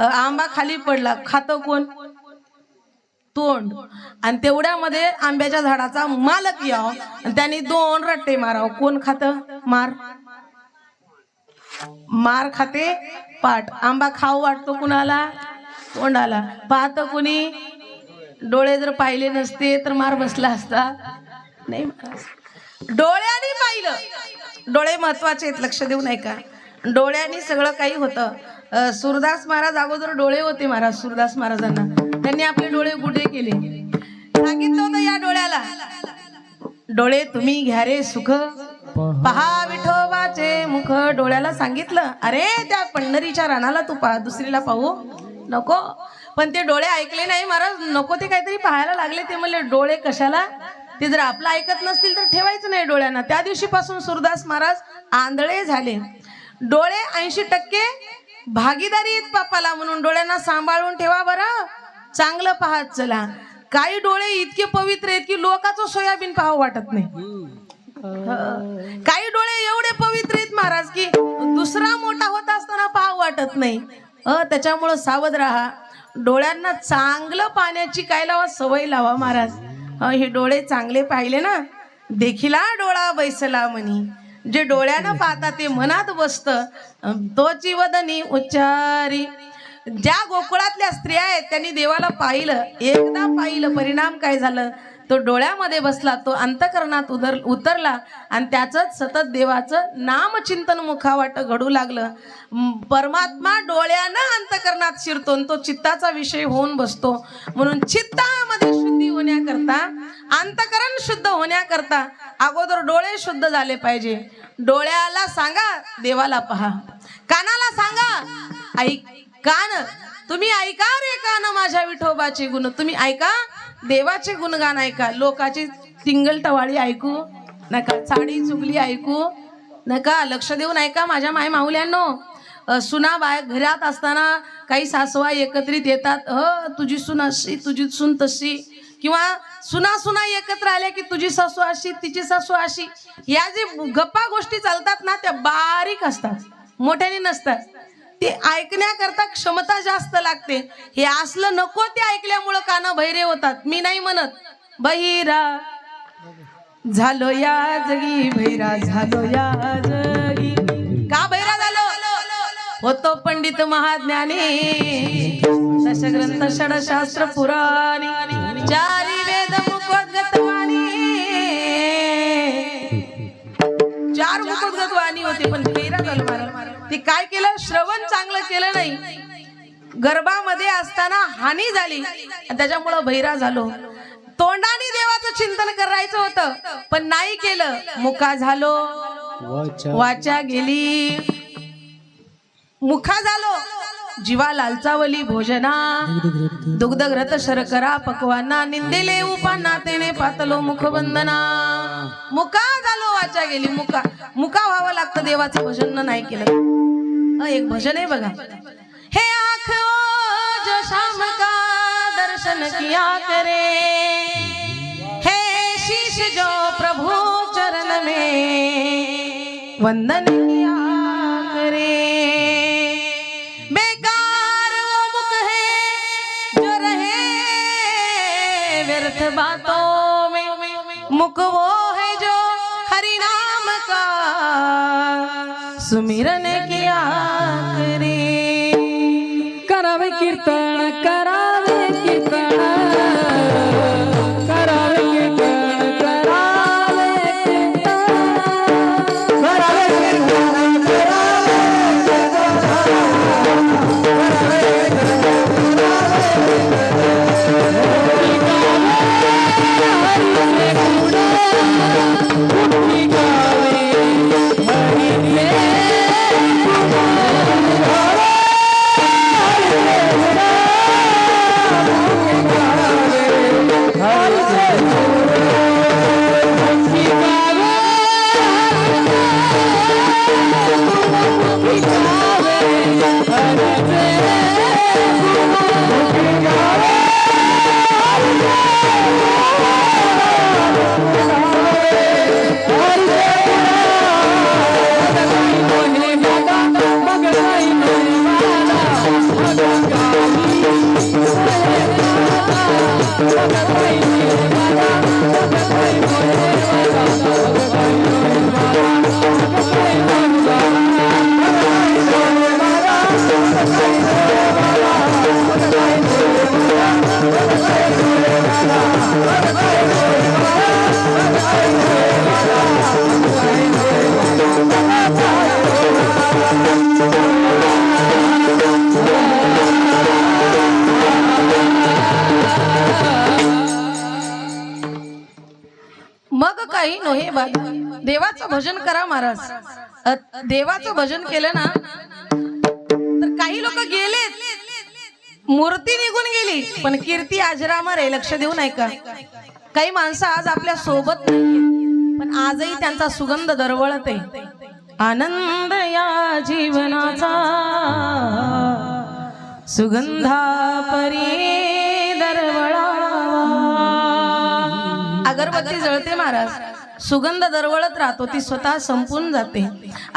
आंबा खाली पडला, खातं कोण, तोंड. आणि तेवढ्यामध्ये आंब्याच्या झाडाचा मालक याव आणि त्याने 2 रट्टे माराव, कोण खातं, मार. मार खाते पाठ. आंबा खाऊ वाटतो कुणाला, तोंडाला. पाहतं कुणी, डोळे जर पाहिले नसते तर मार बसला असता नाही. डोळ्यांनी पाहिलं, डोळे महत्वाचे आहेत, लक्ष देऊ नाही का. डोळ्यांनी सगळं काही होतं. सूरदास महाराज अगोदर डोळे होते महाराज. सूरदास महाराजांना त्यांनी आपले डोळे गुढे केले. सांगितलं होतं या डोळ्याला, डोळे तुम्ही घ्या रे सुख, पहा विठोबाचे मुख. डोळ्याला सांगितलं अरे त्या पंढरीच्या रानाला तू पहा, दुसरीला पाहू नको. पण ते डोळे ऐकले नाही महाराज, नको ते काहीतरी पाहायला लागले. ते म्हणले डोळे कशाला, ते जर आपलं ऐकत नसतील तर ठेवायचं नाही डोळ्यांना. त्या दिवशीपासून सूरदास महाराज आंधळे झाले. डोळे 80% भागीदारी आहेत बापाला, म्हणून डोळ्यांना सांभाळून ठेवा बरं, चांगलं पाहत चला. काही डोळे इतके पवित्र आहेत की लोकांचं सोयाबीन पाहावं वाटत नाही. काही डोळे एवढे पवित्र आहेत महाराज की दुसरा मोठा होत असताना पाहावं वाटत नाही. त्याच्यामुळं सावध राहा. डोळ्यांना चांगलं पाण्याची काय लावा, सवय लावा महाराज. हे डोळे चांगले पाहिले ना, देखिला डोळा बैसला म्हणी. जे डोळ्यानं पाहता ते मनात बसतं, तोची वदनी उच्चारी. ज्या गोकुळातल्या स्त्रिया आहेत त्यांनी देवाला पाहिलं, एकदा पाहिलं, परिणाम काय झालं, तो डोळ्यामध्ये बसला, तो अंतकरणात उतरला आणि त्याचंच सतत देवाचं नामचिंतन मुखावाट घडू लागलं. परमात्मा डोळ्यानं अंतकरणात शिरतो, तो चित्ताचा विषय होऊन बसतो. म्हणून चित्तामध्ये शुद्धी होण्याकरता, अंतकरण शुद्ध होण्याकरता अगोदर डोळे शुद्ध झाले पाहिजे. डोळ्याला सांगा देवाला पहा, कानाला सांगा ऐक, कान तुम्ही ऐका रे कान माझ्या विठोबाचे गुण. तुम्ही ऐका, देवाचे गुणगान ऐका. लोकाची टिंगल टवाळी ऐकू नका, साडी चुगली ऐकू नका. लक्ष देऊन ऐका माझ्या माय माऊल्यांनो. सुना बाय घरात असताना काही सासवा एकत्रित येतात, तुझी सून अशी, तुझी सून तशी, किंवा सुना एकत्र आल्या की तुझी सासू अशी, तिची सासू अशी. या जे गप्पा गोष्टी चालतात ना, त्या बारीक असतात, मोठ्याने नसतात. ते ऐकण्याकरता क्षमता जास्त लागते. हे असलं नको ते ऐकल्यामुळं कान बहिरे होतात. मी नाही म्हणत बहिरा झालो या जगी, बहिरा झालो या जगी. का बहिरा झालो, होतो पंडित महाज्ञानी, दशग्रंथ षडशास्त्र पुराणी, चारी वेद मुखोद्गत वाणी. 4 मुखोद्गत वाणी होते, पण बहिरा झालो महाराज. ते काय केलं, श्रवण चांगलं केलं नाही, गर्भामध्ये असताना हानी झाली, त्याच्यामुळं बहिरा झालो. तोंडाने देवाचं चिंतन करायचं होतं पण नाही केलं, मुका झालो, वाचा गेली. मुखा झालो, जीवा लालचावली भोजना, दुग्ध घृत शर्करा पकवाना, निंदेले उपाना तेने पातलो मुखबंधना. मुका झालो, वाचा गेली. मुका व्हावं लागतं देवाचं भजन नाही केलं. एक भजन आहे बघा, हे आँख जो शाम का दर्शन किया करे, हे शीश जो प्रभु चरण में वंदन किया करे. बेकार वो मुख है जो रहे व्यर्थ बातों में, मुख वो है जो हरि नाम का सुमिरन किया करे. करावे कीर्तन, करावे कीर्तन, करावे कीर्तन, करावे कीर्तन, करावे कीर्तन, मग काही नोहे बाद. देवाचं भजन करा महाराज. देवाचं भजन केलं ना तर काही लोक गेलेत, मूर्ती निघून गेली पण कीर्ती अजरामर आहे. लक्ष देऊन ऐका. काही माणसं आज आपल्या सोबत नाहीये, पण आजही त्यांचा सुगंध दरवळत आहे. आनंद या जीवनाचा सुगंधा परी दरवळावा. अगरबत्ती जळते महाराज, सुगंध दरवळत राहतो, ती स्वतः संपून जाते.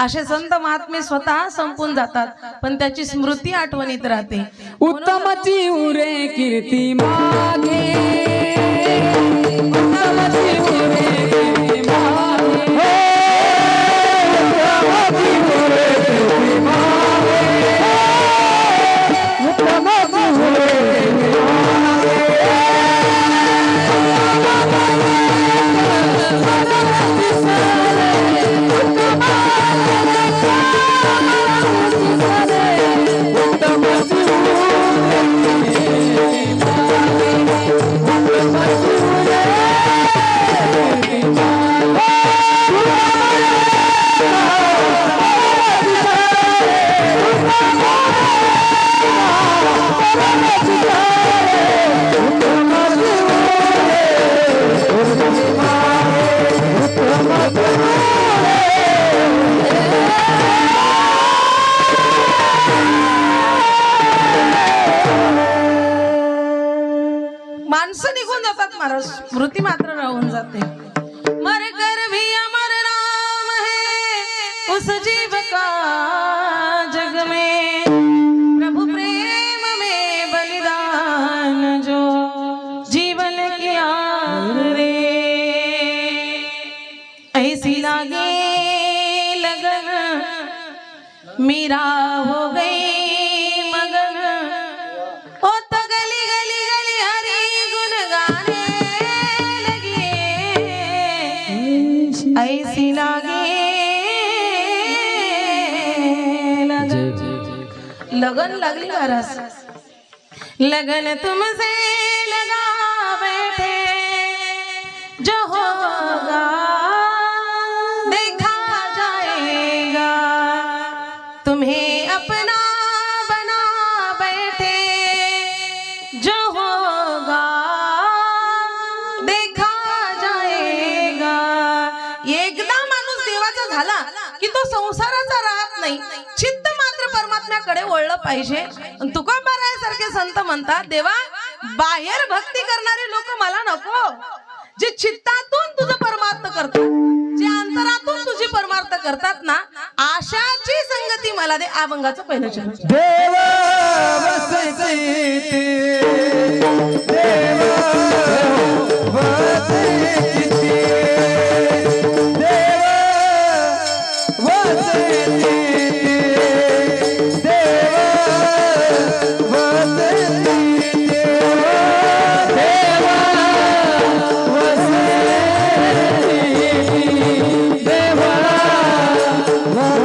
असे संत महात्मे स्वतः संपून जातात, पण त्याची स्मृती आठवणीत राहते. उत्तमाची उरे कीर्ती मागे, उत्तमाची उरे कीर्ती मागे, उत्तमाची उरे कीर्ती मागे, उत्तमाची उरे कीर्ती माणसं निघून जातात महाराज, स्मृती मात्र राहून जाते. मर कर भी अमर नाम है उस जीव का जग में, प्रभु प्रेम में बलिदान जो जीवन किया रे. ऐसी लागे लगन मीरा हो गई मगन, ओ तो गली गली गली हरी गुन गाने लगी. ऐसी लागे लगन लागली महाराज. लगन तुमसे लगा बैठे जो होगा देखा जाएगा, तुम्हें अपना बना बैठे जो होगा देखा जाएगा. एकदा माणूस देवाचा झाला की तो संसाराचा राहत नाही, चित्त मात्र परमात्म्याकडे वळलं पाहिजे. तुकोबारायासारखे संत म्हणतात, देवा बाहेर भक्ती करणारे लोक मला नको, जे चित्तातून तुझं परमार्थ करतात, जे अंतरातून तुझी परमार्थ करतात ना, आशाची संगती मला दे. अभंगाचं पहिलं चरण. देव वसते देव वसते देव वसते देव वसते देव वसते देव वसते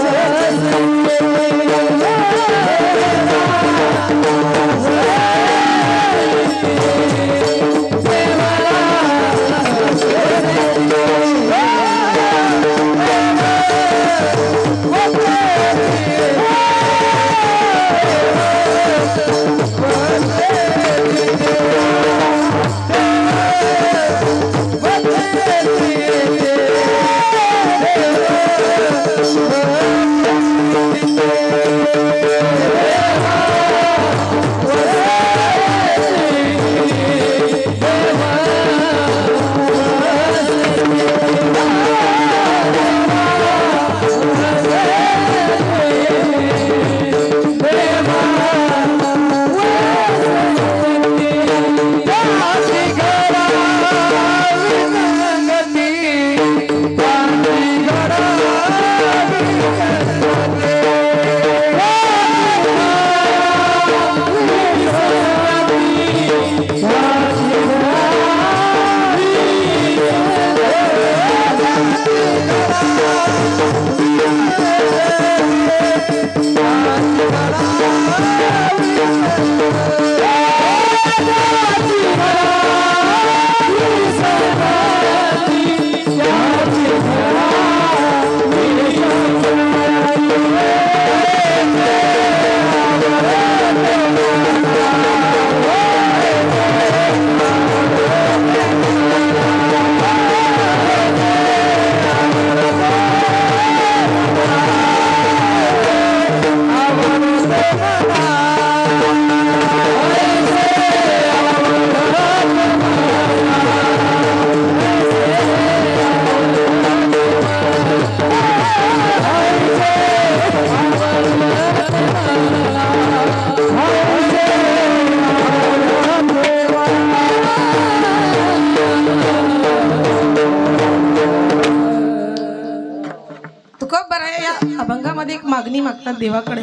मागणी मागतात देवाकडे.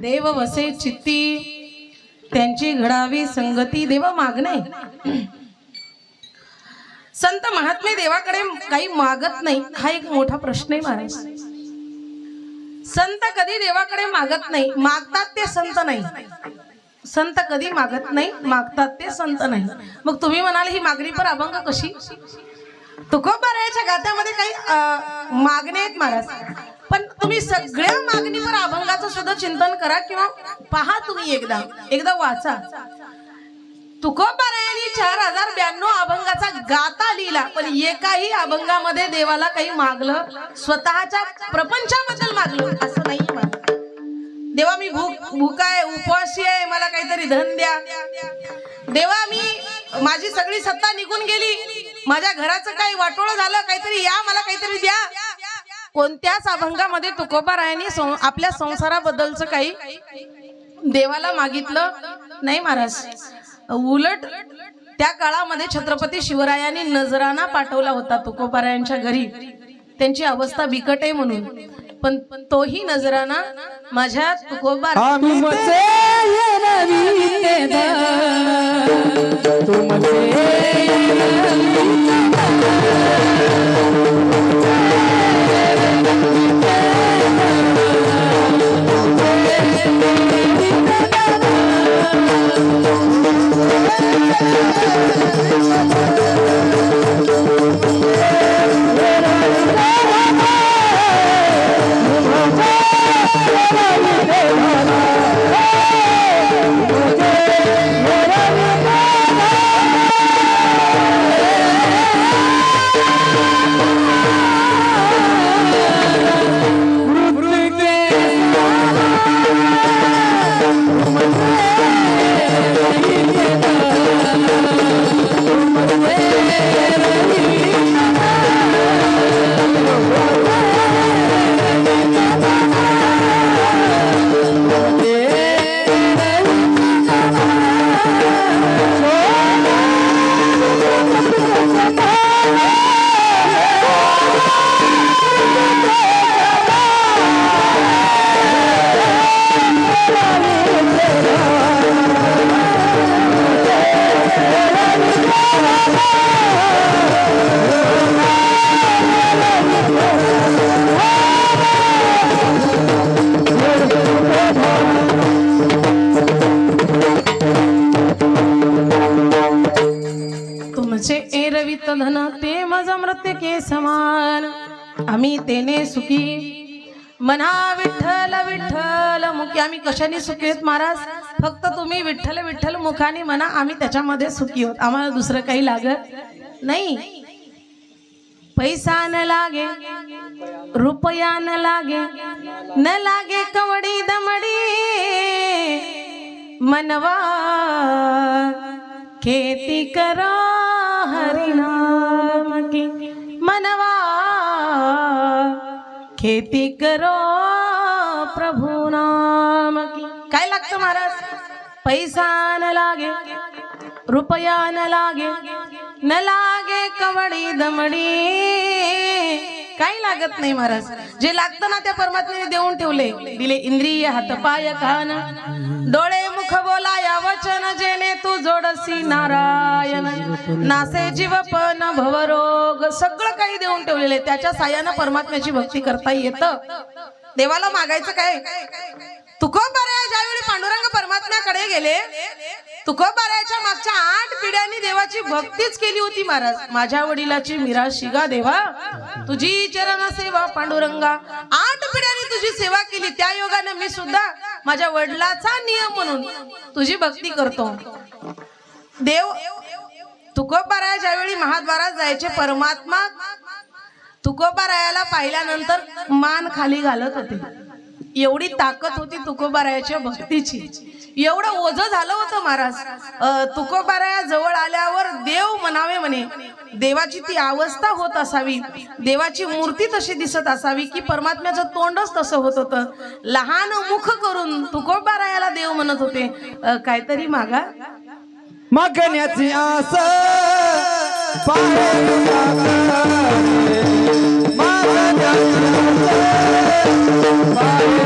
देव वसे चित्ती त्यांची घडावी संगती. देवा मागणे. संत महात्मे देवाकडे काही मागत नाही, हा एक मोठा प्रश्न आहे महाराज. संत कधी देवाकडे मागत नाही, मागतात ते संत नाही. संत कधी मागत नाही, मागतात ते संत नाही. मग तुम्ही म्हणाल ही मागणी पर अभंग कशी? तुकोबारायाच्या गात्यामध्ये काही मागणे आहेत महाराज, पण तुम्ही सगळ्या मागणी पर अभंगाचं सुद्धा चिंतन करा किंवा पहा. तुम्ही एकदा वाचा. तुकोबारायांनी 4092 अभंगाचा गाता लिहिला, पण एकाही अभंगामध्ये देवाला काही मागलं, स्वतःच्या प्रपंचाबद्दल मागलं असं नाही. देवा मी भूका आहे, उपवासी आहे, मला काहीतरी धन द्या. देवा मी माझी सगळी सत्ता निघून गेली, माझ्या घराचं काही वाटोळं झालं, काहीतरी या, मला काहीतरी द्या. कोणत्याच अभंगामध्ये तुकोबारायांनी आपल्या संसाराबद्दलचं काही देवाला मागितलं नाही महाराज. उलट त्या काळामध्ये छत्रपती शिवरायांनी नजराणा पाठवला होता तुकोबारायांच्या घरी, त्यांची अवस्था बिकट आहे म्हणून. पण तोही नजराणा माझ्या तुकोबा तुमचे एरवित धन ते मज मृत्य के समान. आम्ही तेने सुखी म्हणा विठ्ठल विठ्ठल मुखी. आम्ही कशाने सुखी आहेत महाराज? फक्त तुम्ही विठ्ठल विठ्ठल मुखाने म्हणा, आम्ही त्याच्यामध्ये सुखी आहोत. आम्हाला दुसरं काही लागत नाही. पैसा न लागे, रुपया न लागे, न लागे कवडी दमडी, मनवा खेती करा हरिनाम की. मनवा खेती करो प्रभु नाम की. काय लागतं महाराज? पैसा न लागे, रुपया न लागे, न लागे कवडी दमडी, काही लागत नाही महाराज. जे लागतं ना त्या परमात्म्याने देऊन ठेवले. दिले इंद्रिय हातपाय कान, डोळे मुख बोला या वचन, जेने तू जोडसी नारायण. नासे जीवपन भवरोग, सगळं काही देऊन ठेवलेले. त्याच्या साह्यानं परमात्म्याची भक्ती करता येतं. देवाला मागायचं काय? तुकोबाराया ज्यावेळी पांडुरंग परमात्म्याकडे गेले, तुकोबारायाच्या मागच्या 8 पिढ्यांनी देवाची भक्तीच केली होती महाराज. माझ्या वडिलाची मीरा शिगा देवा, तुझी चरण सेवा पांडुरंगा. 8 पिढ्यांनी तुझी सेवा केली. त्या योगाने मी सुद्धा माझ्या वडिलाचा नियम म्हणून तुझी भक्ती करतो. देव तुकोबाराया ज्यावेळी महाद्वारात जायचे, परमात्मा तुकोबारायाला पाहिल्यानंतर मान खाली घालत होते. एवढी ताकद होती तुकोबारायाच्या भक्तीची. एवढं ओझं झालं होतं महाराज. तुकोबाराया जवळ आल्यावर देव म्हणावे म्हणे. देवाची ती अवस्था होत असावी, देवाची मूर्ती तशी दिसत असावी की परमात्म्याचं तोंडच तसं होत होतं. लहान मुख करून तुकोबारायाला देव म्हणत होते, काहीतरी मागा. मागण्याची आस मागण्याची आस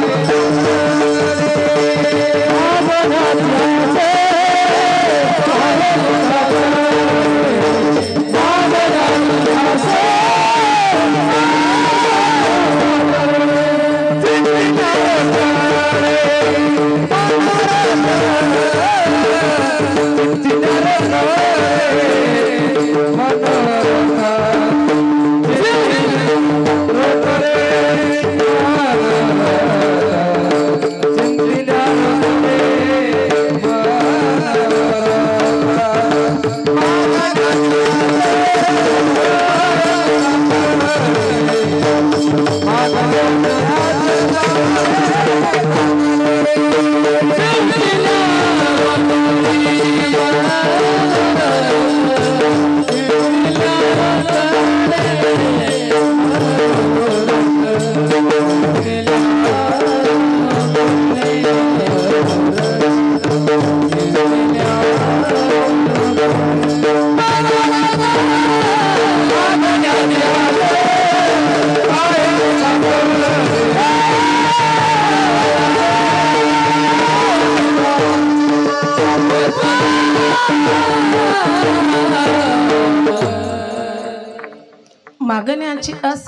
मागण्याची अस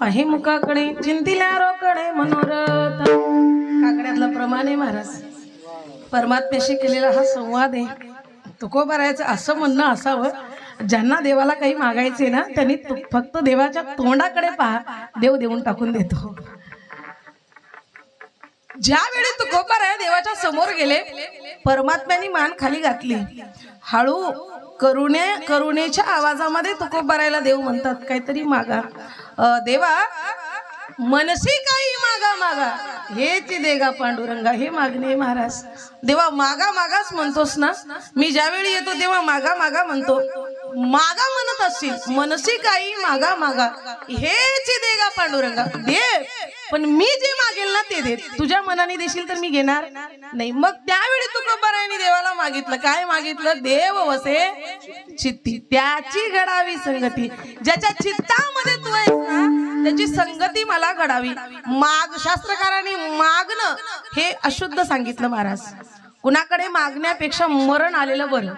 पाही मुखाकडे चिंतिल्या रोकडे मनोरथ. काकड्यातला प्रमाण आहे महाराज. परमात्म्याशी केलेला हा संवाद आहे. तुकोबारायचं असं म्हणणं असावं, ज्यांना देवाला काही मागायचे ना त्यांनी फक्त देवाच्या तोंडाकडे पहा, देव देऊन टाकून देतो. ज्यावेळी तुकोबाराय देवाच्या समोर गेले, परमात्म्याने मान खाली घातली. हळू करुणेच्या आवाजामध्ये तुकोबारायला देव म्हणतात, काहीतरी मागा. देवा मनसी काही मागा मागा हेच देगा पांडुरंगा. हे मागणे महाराज. देवा मागा मागाच म्हणतोस ना. मी ज्यावेळी येतो तेव्हा मागा मागा म्हणतो. मागा म्हणत असतील, मनसी काही मागा मागा हेच देगा पांडुरंगा. दे, पण मी जे मागेल ना ते दे. तुझ्या मनाने देशील तर मी घेणार नाही. मग त्यावेळी तुकोबारायांनी देवाला मागितलं. काय मागितलं? देव वसे चित्ती त्याची घडावी संगती. ज्याच्या चित्तामध्ये तू आहेस ना त्याची संगती मला घडावी. माग शास्त्रकारांनी मागणं हे अशुद्ध सांगितलं महाराज. कुणाकडे मागण्यापेक्षा मरण आलेलं बरं.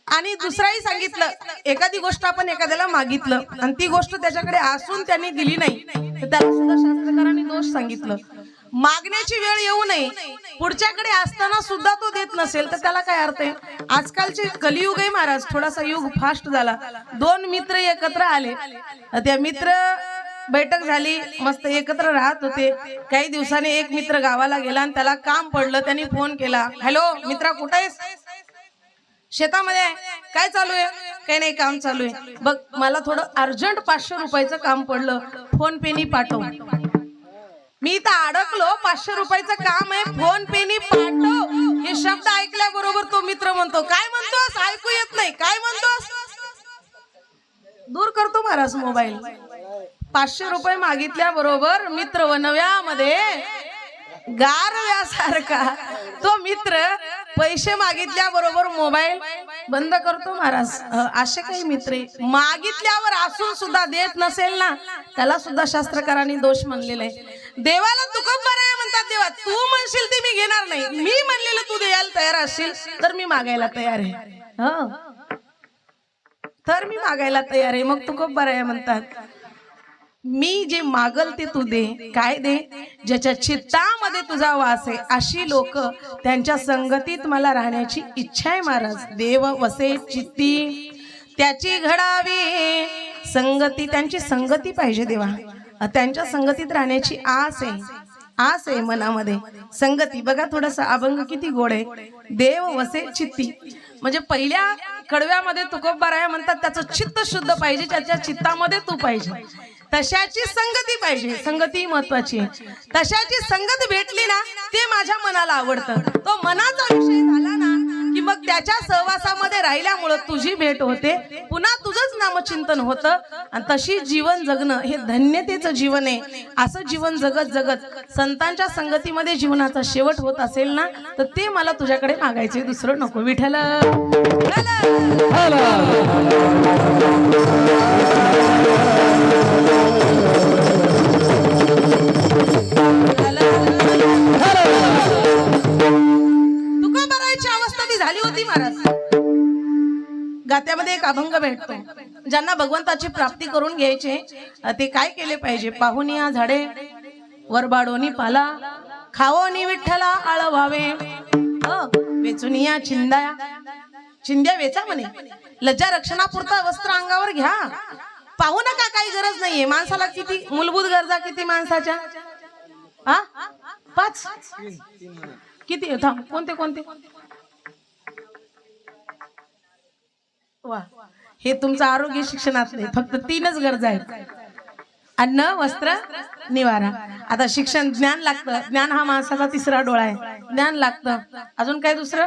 आणि दुसराही सांगितलं, एखादी गोष्ट आपण एखाद्याला मागितलं आणि ती गोष्ट त्याच्याकडे असून त्यांनी दिली नाही तर त्याला सुद्धा शास्त्रकारांनी दोष सांगितलं. मागण्याची वेळ येऊ नये, पुढच्याकडे असताना सुद्धा तो देत नसेल तर त्याला काय अर्थ आहे. आजकालचे कलियुग आहे महाराज. थोडासा युग फास्ट झाला. दोन मित्र एकत्र आले, त्या मित्र बैठक झाली, मस्त एकत्र राहत होते. काही दिवसांनी एक मित्र गावाला गेला आणि त्याला काम पडलं. त्यांनी फोन केला, हॅलो मित्रा कुठं आहेस? शेतामध्ये आहे. काय चालू आहे? काही नाही, काम चालू आहे. बघ मला थोडं अर्जंट 500 रुपयाचं काम पडलं, फोन पेनी पाठव. मी इथं अडकलो, 500 रुपयाचं काम आहे, फोन पेनी पाठव. हे शब्द ऐकल्याबरोबर तो मित्र म्हणतो, काय म्हणतोस? ऐकू येत नाही. काय म्हणतोस? दूर करतो महाराज मोबाईल. 500 रुपये मागितल्याबरोबर मित्र वनव्यामध्ये गारव्यासारखा तो मित्र पैसे मागितल्याबरोबर मोबाईल बंद करतो महाराज. असे काही मित्र मागितल्यावर असून सुद्धा देत नसेल ना त्याला सुद्धा शास्त्रकारांनी दोष मानलेला आहे. देवाला तुकोबाराय म्हणतात, देवा तू म्हणशील ते मी घेणार नाही. मी म्हणलेलं तू द्यायला तयार असशील तर मी मागायला तयार आहे. तर मी मागायला तयार आहे. मग तुकोबाराय म्हणतात, मी जे मागल ते तू दे. काय दे? ज्याच्या चित्तामध्ये तुझा वास आहे अशी लोक, त्यांच्या संगतीत मला राहण्याची इच्छा आहे महाराज. देव वसे चित्ती त्याची घडावी संगती. त्यांची संगती पाहिजे देवा. त्यांच्या संगतीत राहण्याची आस आहे. आस आहे मनामध्ये. संगती बघा, थोडासा अभंग किती गोड आहे. देव वसे चित्ती म्हणजे पहिल्या कडव्यामध्ये तुकोबाराया म्हणतात त्याचं चित्त शुद्ध पाहिजे, त्याच्या चित्तामध्ये तू पाहिजे. तशाची संगती पाहिजे. संगती महत्वाची आहे. तशाची संगत भेटली ना ते माझ्या मनाला आवडतं. तो मनाचा विषय झाला ना की मग त्याच्या सहवासामध्ये राहिल्यामुळं तुझी भेट होते, पुन्हा तुझंच नामचिंतन होतं. आणि तशी जीवन जगणं हे धन्यतेचं जीवन आहे. असं जीवन जगत जगत संतांच्या संगतीमध्ये जीवनाचा शेवट होत असेल ना तर ते मला तुझ्याकडे मागायचे, दुसरं नको. विठ्ठल तुकोबारायची अवस्था ती झाली होती महाराज. गात्यामध्ये एक अभंग भेटतो, ज्यांना भगवंताची प्राप्ती करून घ्यायचे ते काय केले पाहिजे. पाहुनिया झाडे वरबाडोनी पाला, खावोनी विठ्ठला आळवावे. वेचुनिया चिंद्या चिंद्या वेचा म्हणे. लज्जा रक्षणापुरता वस्त्र अंगावर घ्या. पाहू नका, काही गरज नाहीये. माणसाला किती मूलभूत गरजा किती माणसाच्या? 5 किती? कोणते कोणते? वा, हे तुमचं आरोग्य शिक्षणात नाही. फक्त 3च गरजा आहेत, अन्न वस्त्र निवारा. आता शिक्षण ज्ञान लागतं. ज्ञान हा माणसाचा 3रा डोळा आहे. ज्ञान लागतं. अजून काय दुसरं?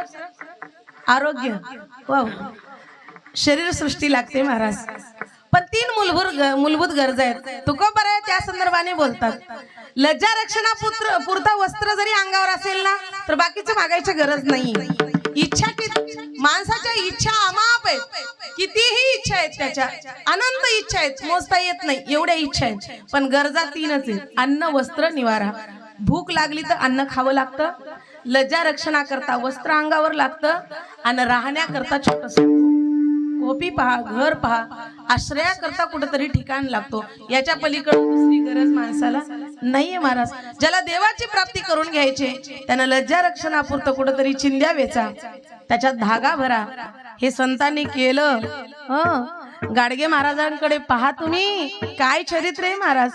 आरोग्य. वा, शरीर सृष्टी लागते महाराज. पण 3 मूलभूत गरजा आहेत. तुकोबाराय त्या संदर्भाने बोलतात, लज्जा रक्षणा पुरता वस्त्र जरी अंगावर असेल ना तर बाकीचं मागायची गरज नाही. इच्छा माणसाच्या इच्छा अमाप आहेत. कितीही इच्छा आहेत, त्याच्या अनंत इच्छा आहेत, मोजता येत नाही एवढ्या इच्छा आहेत. पण गरजा 3च आहेत, अन्न वस्त्र निवारा. भूक लागली तर अन्न खावं लागतं, लज्जा रक्षणाकरता वस्त्र अंगावर लागतं, आणि राहण्याकरता छोटस कोपी पहा, घर पहा, आश्रयाकरता कुठेतरी ठिकाण लागतो. याच्या पलीकडे दुसरी गरज माणसाला नाहीये महाराज. ज्याला देवाची प्राप्ती करून घ्यायचे त्यानं लज्जा रक्षणापुरतं कुठेतरी चिंध्या वेचा, त्याच्यात धागा भरा. हे संतांनी केलं. गाडगे महाराजांकडे पहा तुम्ही, काय चरित्र आहे महाराज.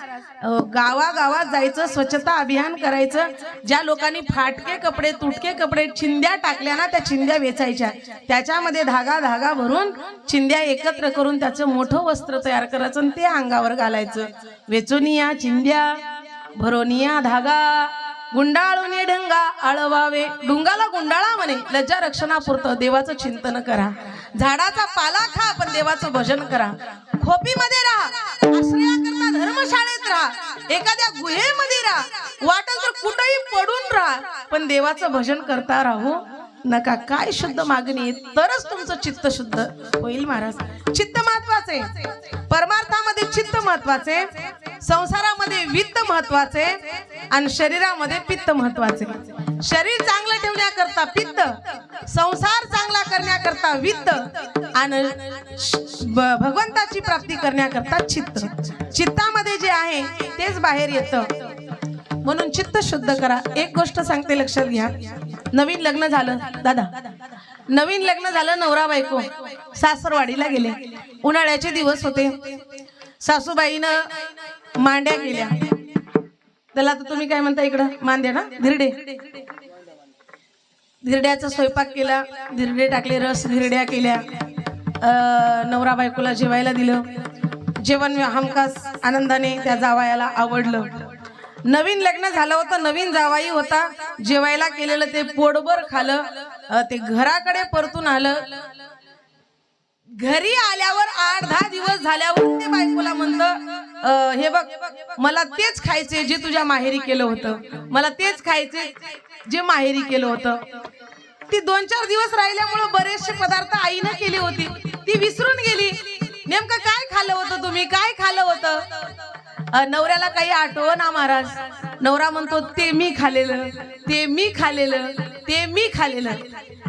गावागावात जायचं, स्वच्छता अभियान करायचं. ज्या लोकांनी फाटके कपडे, तुटके कपडे, चिंध्या टाकल्या ना, त्या चिंध्या वेचायच्या. त्याच्यामध्ये धागा धागा भरून चिंध्या एकत्र करून त्याचं मोठं वस्त्र तयार करायचं आणि ते अंगावर घालायचं. वेचुनिया चिंध्या, भरोनिया धागा, गुंडाळून ढंगा आळवावे. डुंगाला गुंडाळा म्हणे, लज्जा रक्षणापुरतं देवाचं चिंतन करा. झाडाचा पाला खा पण देवाचं भजन करा. खोपीमध्ये राहा, आश्रयाकरता धर्मशाळेत राहा, एखाद्या गुहेमध्ये राहा, वाटेल तर कुठेही पडून राहा, पण देवाचं भजन करता राहू नका. काय शुद्ध मागणी आहे, तरच तुमचं चित्त शुद्ध होईल महाराज. चित्त महत्वाचे, परमार्थामध्ये चित्त महत्वाचे, संसारामध्ये वित्त महत्वाचे आणि शरीरामध्ये पित्त महत्वाचे. शरीर चांगलं ठेवण्याकरता पित्त, संसार चांगला करण्याकरता वित्त आणि भगवंताची प्राप्ती करण्याकरता चित्त. चित्तामध्ये जे आहे तेच बाहेर येतं. म्हणून चित्त शुद्ध करा. एक गोष्ट सांगते, लक्षात घ्या. नवीन लग्न झालं दादा, नवीन लग्न झालं, नवरा बायको सासरवाडीला गेले. उन्हाळ्याचे दिवस होते. सासूबाईनं मांड्या केल्या. त्याला तर तुम्ही काय म्हणता इकडं, मांद्या ना, धिरडे. धिरड्याचा स्वयंपाक केला, धिरडे टाकले, रस धिरड्या केल्या. नवरा बायकोला जेवायला दिलं. जेवण हमखास आनंदाने त्या जावयाला आवडलं. नवीन लग्न झालं होतं, नवीन जावाई होता. जेवायला केलेलं ते पोटभर खालं. ते घराकडे परतून आलं. घरी आल्यावर 8-10 दिवस झाल्यावर ते बायकोला म्हणतं, हे बघ, मला तेच खायचे जे तुझ्या माहेरी केलं होतं, मला तेच खायचे जे माहेरी केलं होतं. ती 2-4 दिवस राहिल्यामुळे बरेचसे पदार्थ आईनं केले होते, ती विसरून गेली. नेमकं काय खाल्लं होतं तुम्ही, काय खाल्लं होतं. नवऱ्याला काही आठवना महाराज. नवरा म्हणतो, ते मी खाल्लेलं, ते मी खाल्लेलं, ते मी खाल्लेलं.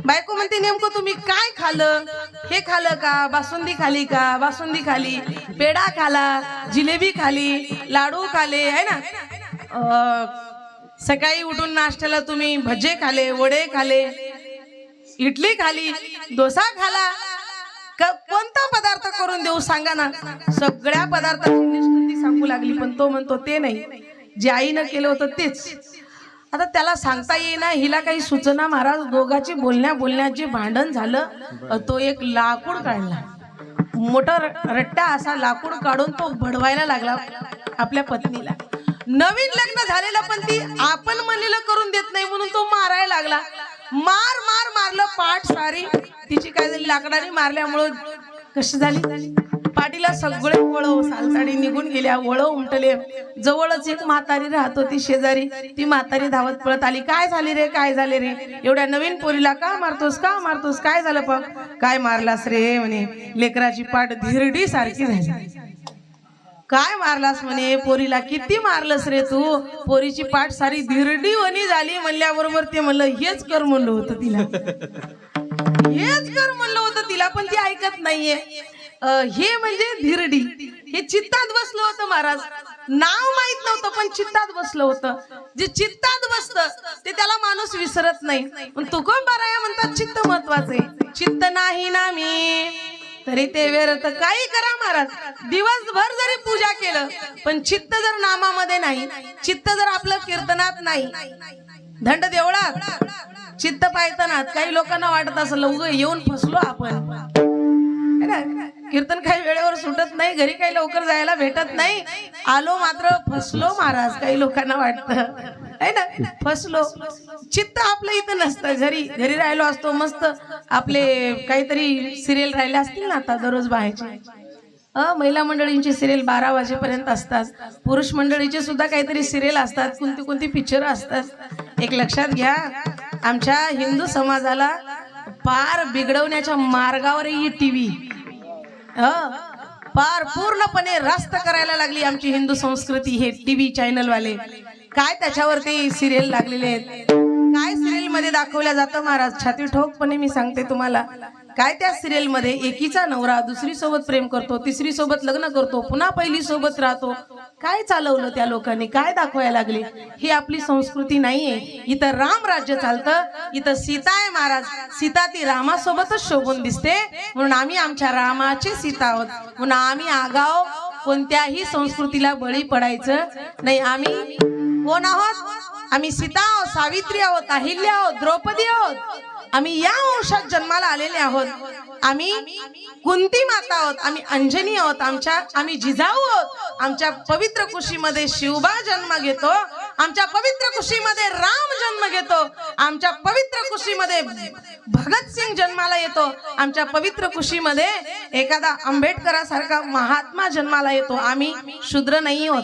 बायको म्हणते, नेमकं तुम्ही काय खाल्लं. हे खाल्लं का, बासुंदी खाली का, बासुंदी खाली, पेढा खाला, जिलेबी खाली, लाडू खाले, आहे ना. सकाळी उठून नाश्त्याला तुम्ही भजे खाले, वडे खाले, इडली खाली, डोसा खाला. कोणता पदार्थ करून देऊ सांगा ना. सगळ्या पदार्थांची लिस्ट सांगू लागली. पण तो म्हणतो, ते नाही, जे आईनं केलं होतं तेच. आता त्याला सांगता येईना, हिला काही सूचना महाराज. दोघांची बोलण्याचे भांडण झालं. तो एक लाकूड काढला, मोठा रट्टा असा लाकूड काढून तो भडवायला लागला आपल्या पत्नीला. नवीन लग्न झालेलं, पण ती आपण म्हणलेलं करून देत नाही म्हणून तो मारायला लागला. मारलं पाठ सारी. तिची काय झाली, लाकडाने मारल्यामुळं कशी झाली, पाठीला सगळे वळव सालसाडी निघून गेल्या, वळव उमटले. जवळच एक म्हातारी राहत होती शेजारी. ती म्हातारी धावत पळत आली. काय झाली रे, काय झाले रे, एवढ्या नवीन पोरीला का मारतोस, का मारतोस, काय झालं. पण काय मारलास रे म्हणे, लेकराची पाठ धिरडी सारखी झाली. काय मारलास म्हणे, पोरीला किती मारलंस रे तू, पोरीची पाठ सारी धिरडी वनी झाली. म्हणल्याबरोबर ते म्हणलं, हेच कर म्हणलं होतं तिला, हेच कर म्हणलं होतं तिला, पण ती ऐकत नाहीये. हे म्हणजे धिरडी. हे चित्तात बसलं होतं महाराज. नाव माहित नव्हतं पण चित्तात बसलं होतं. जे चित्तात बसतं ते त्याला माणूस विसरत नाही. पण तुकोबाराया म्हणतात, चित्त महत्वाचे. चित्त नाही ना मी तरी ते व्यर्थ. काही करा महाराज, दिवसभर जरी पूजा केलं पण चित्त जर नामामध्ये नाही, चित्त जर आपलं कीर्तनात नाही, धंड देवळात चित्त पायतनात. काही लोकांना वाटत असं उग येऊन फसलो आपण. कीर्तन काही वेळेवर सुटत नाही, घरी काही लवकर जायला भेटत नाही, आलो मात्र फसलो महाराज. काही लोकांना वाटतं आहे ना, फसलो. चित्त आपलं इथं नसतं. घरी राहिलो असतो मस्त. आपले काहीतरी सिरियल राहिले असतील ना आता दररोज बाहेरचे. महिला मंडळींची सिरियल 12 वाजेपर्यंत असतात. पुरुष मंडळीचे सुद्धा काहीतरी सिरियल असतात. कोणती पिक्चर असतात. एक लक्षात घ्या, आमच्या हिंदू समाजाला पार बिघडवण्याच्या मार्गावर ही टीव्ही पार पूर्णपणे रास्त करायला लागली आमची हिंदू संस्कृती. हे टीव्ही चॅनल वाले काय त्याच्यावरती सिरियल लागलेले आहेत. काय सिरियल मध्ये दाखवल्या जातं महाराज, छाती ठोकपणे मी सांगते तुम्हाला. काय त्या सिरियल मध्ये एकीचा नवरा दुसरी सोबत प्रेम करतो, तिसरी सोबत लग्न करतो, पुन्हा पहिली सोबत राहतो. काय चालवलं त्या लोकांनी, काय दाखवायला लागले? ही आपली संस्कृती नाहीये. इथं राम राज्य चालतं, इथं सीता आहे महाराज. सीता ती रामासोबतच शोभून दिसते, म्हणून आम्ही आमच्या रामाची सीता आहोत. म्हणून आम्ही आगाव कोणत्याही संस्कृतीला बळी पडायचं नाही. आम्ही कोण आहोत? आम्ही सीता आहोत, सावित्री आहोत, अहिल्या आहोत, द्रौपदी आहोत. आम्ही या वंशात जन्माला आलेले आहोत. आम्ही कुंती माता आहोत, आम्ही अंजनी आहोत, आम्ही जिजाऊ आहोत. आमच्या पवित्र कुशीमध्ये शिवबा जन्म घेतो, आमच्या पवित्र कुशीमध्ये राम जन्म घेतो, आमच्या पवित्र कुशीमध्ये भगतसिंग जन्माला येतो, आमच्या पवित्र कुशीमध्ये एखादा आंबेडकरासारखा महात्मा जन्माला येतो. आम्ही शूद्र नाही आहोत,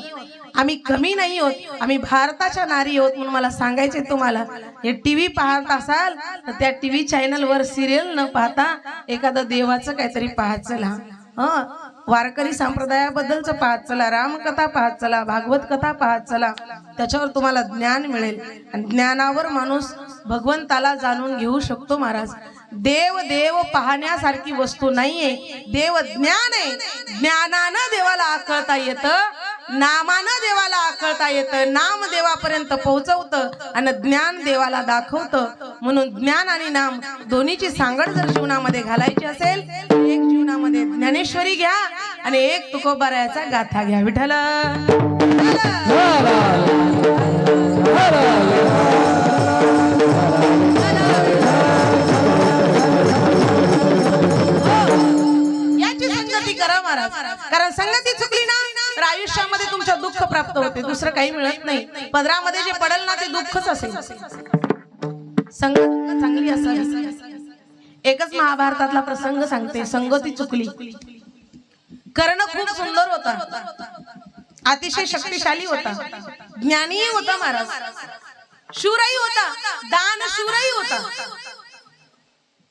आम्ही कमी नाही आहोत, आम्ही भारताच्या नारी आहोत. म्हणून मला सांगायचे तुम्हाला, हे टीव्ही पाहत असाल तर त्या टीव्ही चॅनलवर सिरियल न पाहता एखादं देवाचं काहीतरी पाहत चला. वारकरी संप्रदायाबद्दलचं पाहत चला, रामकथा पाहत चला, भागवत कथा पाहत चला. त्याच्यावर तुम्हाला ज्ञान मिळेल आणि ज्ञानावर माणूस भगवंताला जाणून घेऊ शकतो. महाराज, देव देव पाहण्यासारखी वस्तू नाहीये, देव ज्ञान आहे. ज्ञानानं देवाला आकळता येतं, नामानं देवाला आकळता येतं. नाम देवापर्यंत पोहोचवतं आणि ज्ञान देवाला दाखवतं. म्हणून ज्ञान आणि नाम दोन्हीची सांगड जर जीवनामध्ये घालायची असेल, एक जीवनामध्ये ज्ञानेश्वरी घ्या आणि एक तुकोबारायाचा गाथा घ्या. विठ्ठल याची संगती करा महाराज. कारण संगती चुकली ना तर आयुष्यामध्ये तुमच्या दुःख प्राप्त होते, दुसरं काही मिळत नाही. पदरामध्ये जे पडल ना ते दुःखच असेल. संगत चांगली असावी. एकच महाभारतातला प्रसंग सांगते. संगती चुकली. कर्ण खूप सुंदर होता, अतिशय शक्तिशाली होता, ज्ञानी होता महाराज, शूरही होता, दानशूरही होता.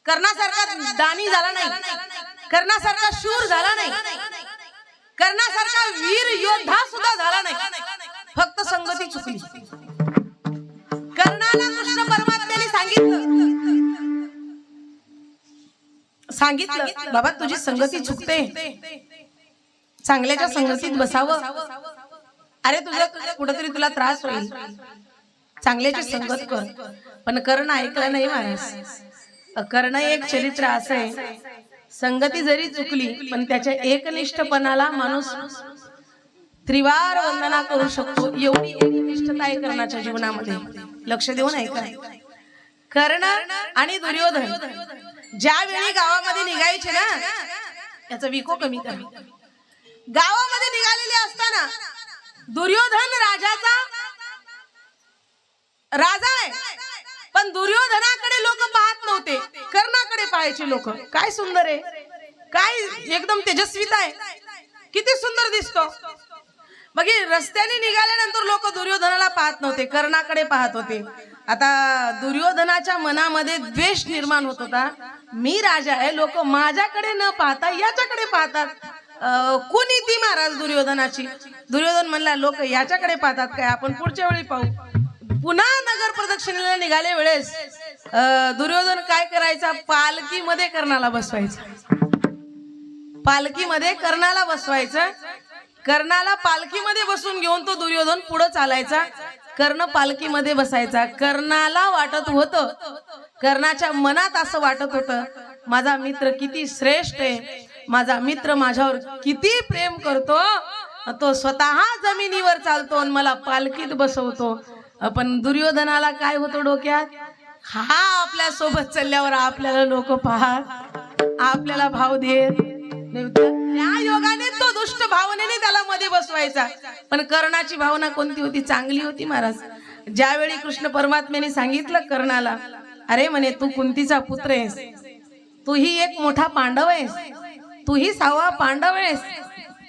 कर्णासारखा दानी झाला नाही, कर्णासारखा शूर झाला नाही, कर्णासारखा वीर योद्धा सुद्धा झाला नाही. फक्त संगती चुकली. कर्णाला कृष्ण परमात्म्याने सांगितलं बाबा तुझी संगती चुकते, चांगल्याच्या संगतीत बसावं. अरे तुझं कुठेतरी तुला त्रास होईल, चांगल्याची संगत कर. पण कर्ण ऐकलं नाही महाराज. कर्ण एक चरित्र असं आहे, संगती जरी चुकली पण त्याच्या एकनिष्ठपणाला माणूस त्रिवार वंदना करू शकतो. एवढी एकनिष्ठता आहे कर्णाच्या जीवनामध्ये. लक्ष देऊन ऐका. कर्ण आणि दुर्योधन ज्या वेळी गावामध्ये निघायचे ना, याचा विको कमी कमी, गावामध्ये निघालेले असताना दुर्योधन राजाचा राजा आहे, पण दुर्योधनाकडे लोक पाहत नव्हते, कर्णाकडे पाहायचे लोक. काय सुंदर आहे, काय एकदम तेजस्वीता आहे, किती सुंदर दिसतो. मग रस्त्याने निघाल्यानंतर लोक दुर्योधनाला पाहत नव्हते, कर्णाकडे पाहत होते. आता दुर्योधनाच्या मनामध्ये द्वेष निर्माण होत होता. मी राजा आहे, लोक माझ्याकडे न पाहता याच्याकडे पाहतात. कोणी ती महाराज दुर्योधनाची. दुर्योधन म्हणला लोक याच्याकडे पाहतात काय, आपण पुढच्या वेळी पाहू. पुन्हा नगर प्रदक्षिणेला निघाले वेळेस दुर्योधन काय करायचा, पालखीमध्ये कर्णाला बसवायचा. पालखीमध्ये कर्णाला बसवायचं. कर्णाला पालखीमध्ये बसून घेऊन तो दुर्योधन पुढे चालायचा. कर्ण पालखीमध्ये बसायचा. कर्णाला वाटत होतं, कर्णाच्या मनात असं वाटत होतं, माझा मित्र किती श्रेष्ठ आहे, माझा मित्र माझ्यावर किती प्रेम करतो, तो स्वतः जमिनीवर चालतो आणि मला पालखीत बसवतो. पण दुर्योधनाला काय होतं डोक्यात, हा आपल्या सोबत चालल्यावर आपल्याला लोक पाहत, आपल्याला भाव देत. त्या योगाने तो दुष्ट भावनेने त्याला मध्ये बसवायचा. पण कर्णाची भावना कोणती होती, चांगली होती महाराज. ज्यावेळी कृष्ण परमात्म्याने सांगितलं कर्णाला, अरे म्हणे तू कुंतीचा पुत्र आहेस, तूही एक मोठा पांडव आहेस, तूही 6वा पांडव आहेस,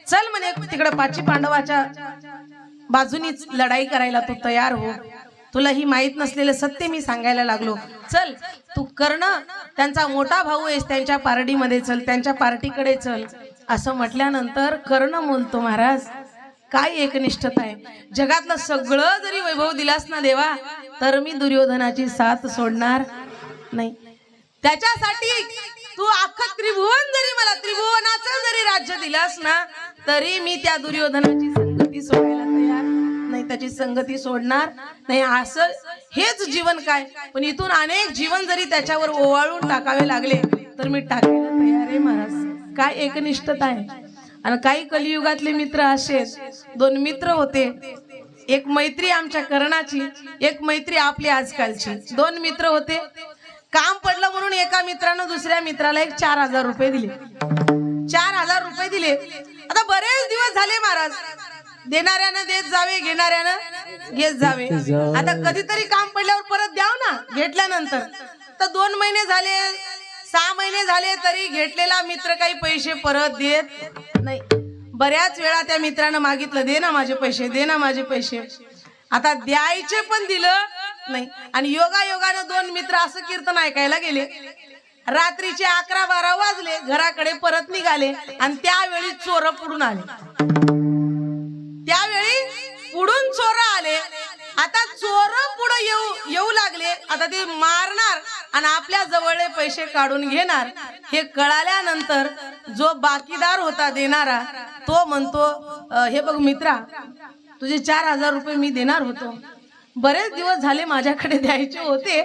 चल म्हणे तिकडे 5 पांडवाच्या बाजूनीच लढाई करायला तू तयार हो. तुला ही माहित नसलेलं सत्य मी सांगायला लागलो. चल तू कर्ण त्यांचा मोठा भाऊ आहेस, त्यांच्या पार्टीमध्ये चल, त्यांच्या पार्टीकडे चल. असं म्हटल्यानंतर कर्ण बोलतो, महाराज काय एकनिष्ठता आहे. जगातलं सगळं जरी वैभव दिलास ना देवा, तर मी दुर्योधनाची साथ सोडणार नाही. त्याच्यासाठी तू अख्खं त्रिभुवन जरी मला त्रिभुवनाचं जरी राज्य दिलास ना तरी मी त्या दुर्योधनाची संगती सोडायला तयार नाही, त्याची संगती सोडणार नाही. असं हेच जीवन काय, पण इथून अनेक जीवन जरी त्याच्यावर ओवाळून टाकावे लागले तर मी टाकायला तयार आहे महाराज. काय एकनिष्ठता आहे. आणि काही कलियुगातले मित्र असे, दोन मित्र होते, एक मैत्री आमच्या कर्णाची, एक मैत्री आपली आजकालची. दोन मित्र होते. काम पडलं म्हणून एका मित्रानं दुसऱ्या मित्राला एक 4,000 रुपये दिले. 4,000 रुपये दिले. आता बरेच दिवस झाले महाराज, देणाऱ्यानं देत जावे, घेणाऱ्यानं घेत जावे. आता कधीतरी काम पडल्यावर परत द्याव ना घेतल्यानंतर. तर 2 महिने झाले, 6 महिने झाले तरी घेतलेला मित्र काही पैसे परत देत नाही. बऱ्याच वेळा त्या मित्रानं मागितलं, दे ना माझे पैसे, दे ना माझे पैसे. आता द्यायचे पण दिलं नाही. आणि योगायोगानं 2 मित्र असं कीर्तन ऐकायला गेले. रात्रीचे 11-12 वाजले, घराकडे परत निघाले आणि त्यावेळी चोर पुढून आले. त्यावेळी पुढून चोर आले. आता चोर पुढे येऊ लागले. आता ते मारणार आणि आपल्या जवळले पैसे काढून घेणार. हे कळाल्यानंतर जो बाकीदार होता देणारा तो म्हणतो, हे बघ मित्रा, तुझे 4,000 रुपये मी देणार होतो. बरेच दिवस झाले माझ्याकडे द्यायचे होते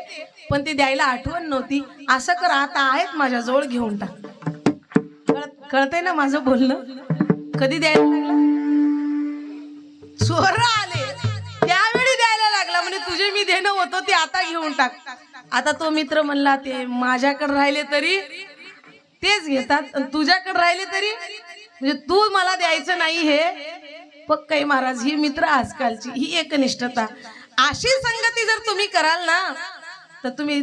पण ते द्यायला आठवण नव्हती. असं कर, आता आहेत माझ्याजवळ, घेऊन टाक. कळतंय ना माझं बोलणं. कधी द्यायला लागला? चोर आले त्यावेळी द्यायला लागला. म्हणजे तुझे मी देणं होतं ते आता घेऊन टाक. आता तो मित्र म्हणला, ते माझ्याकडे राहिले तरी तेच घेतात, तुझ्याकडे राहिले तरी म्हणजे तू मला द्यायचं नाही. हे पक्क आहे महाराज. ही मित्र आजकालची, ही एकनिष्ठता. अशी संगती जर तुम्ही कराल ना तर तुम्ही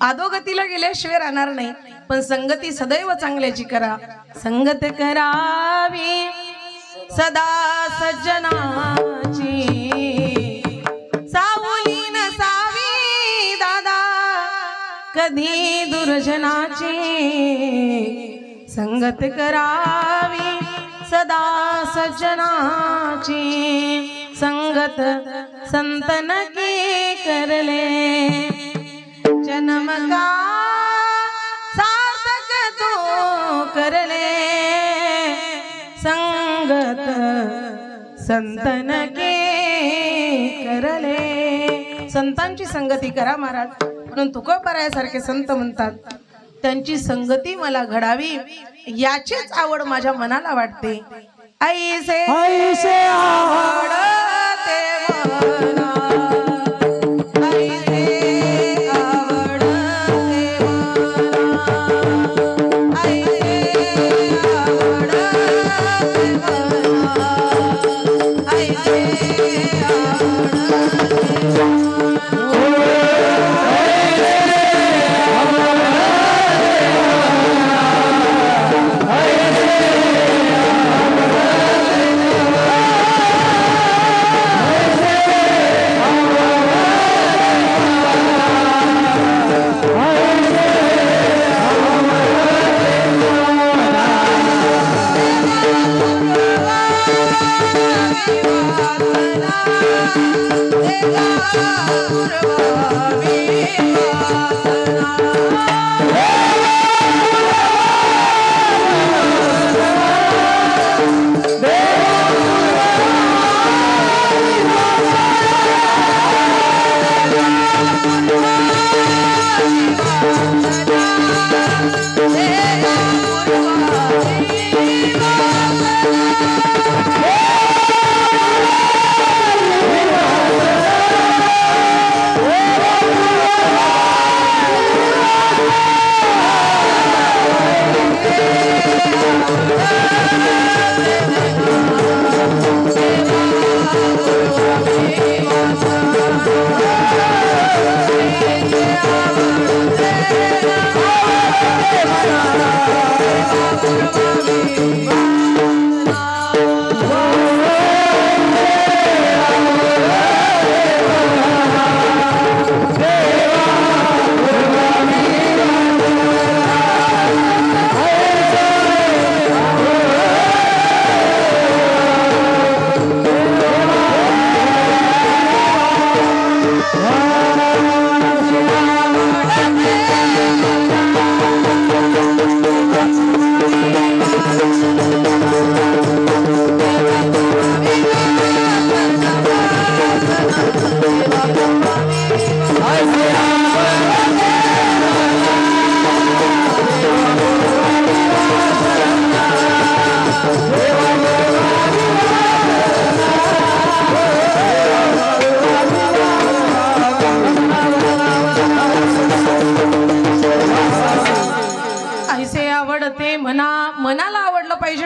अधोगतीला गेल्याशिवाय राहणार नाही. पण संगती सदैव चांगल्याची करा. संगत करावी सदा सज्जनाची, सावली नसावी दादा कधी दुर्जनाची. संगत करावी सदा सज्जनाची, संगत संतन की करले. जन्म का सार्थक तो करले, संगत संतन के करले. संतांची संगती करा महाराज. म्हणून तुकोबारायासारखे संत म्हणतात, त्यांची संगती मला घडावी याचीच आवड माझ्या मनाला वाटते. ऐसे आवडते मना, ऐसे आवडते मना, ऐसे आवडते मना, ऐसे आवडते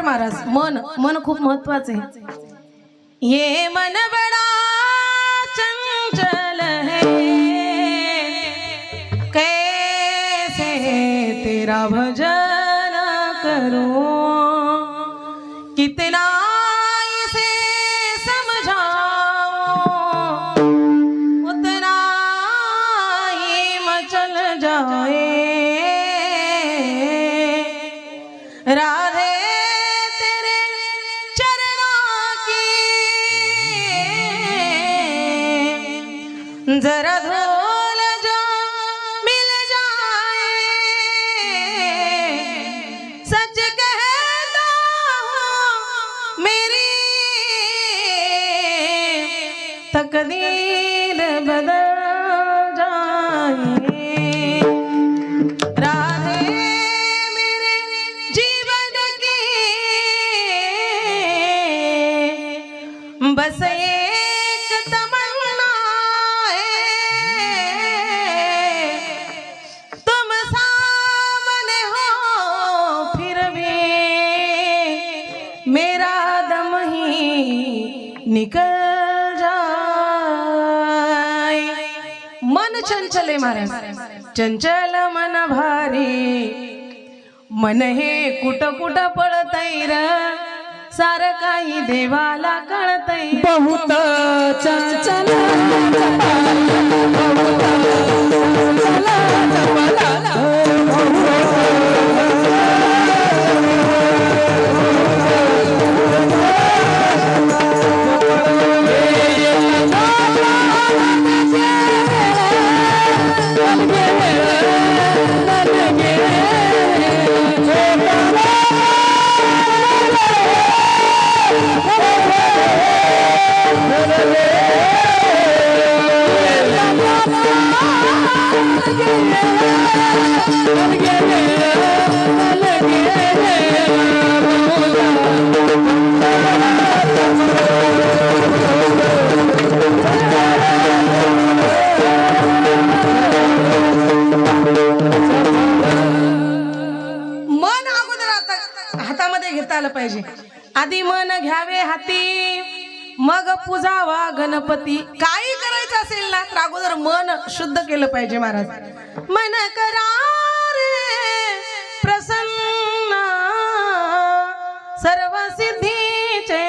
महाराज. मन मन खूप महत्वाचे. ये मन बड़ा चंचल है, कैसे तेरा भजन करूं, कितना इसे समझाऊं, उतना ही मचल जाए. राधे तेरे चरणों की जरा धूल जो मिल जाए, सच कहता हूँ मेरी तकदीर बदल जाए. राधे मेरे जीवन की बस एक तमन्ना है, तुम सामने हो फिर भी मेरा दम ही निकल जाए. मन चंचल आहे महाराज. चंचल मन भारी, मन हे कुठ कुठ पळतय र, सार काही देवाला कळतय. बहुत चंचल मन अगोदर हातामध्ये घेता आलं पाहिजे. आधी मन घ्यावे हाती, मग पूजावा गणपती. काही करायचं असेल ना तर अगोदर मन शुद्ध केलं पाहिजे महाराज. मन करा रे प्रसन्न, सर्व सिद्धीचे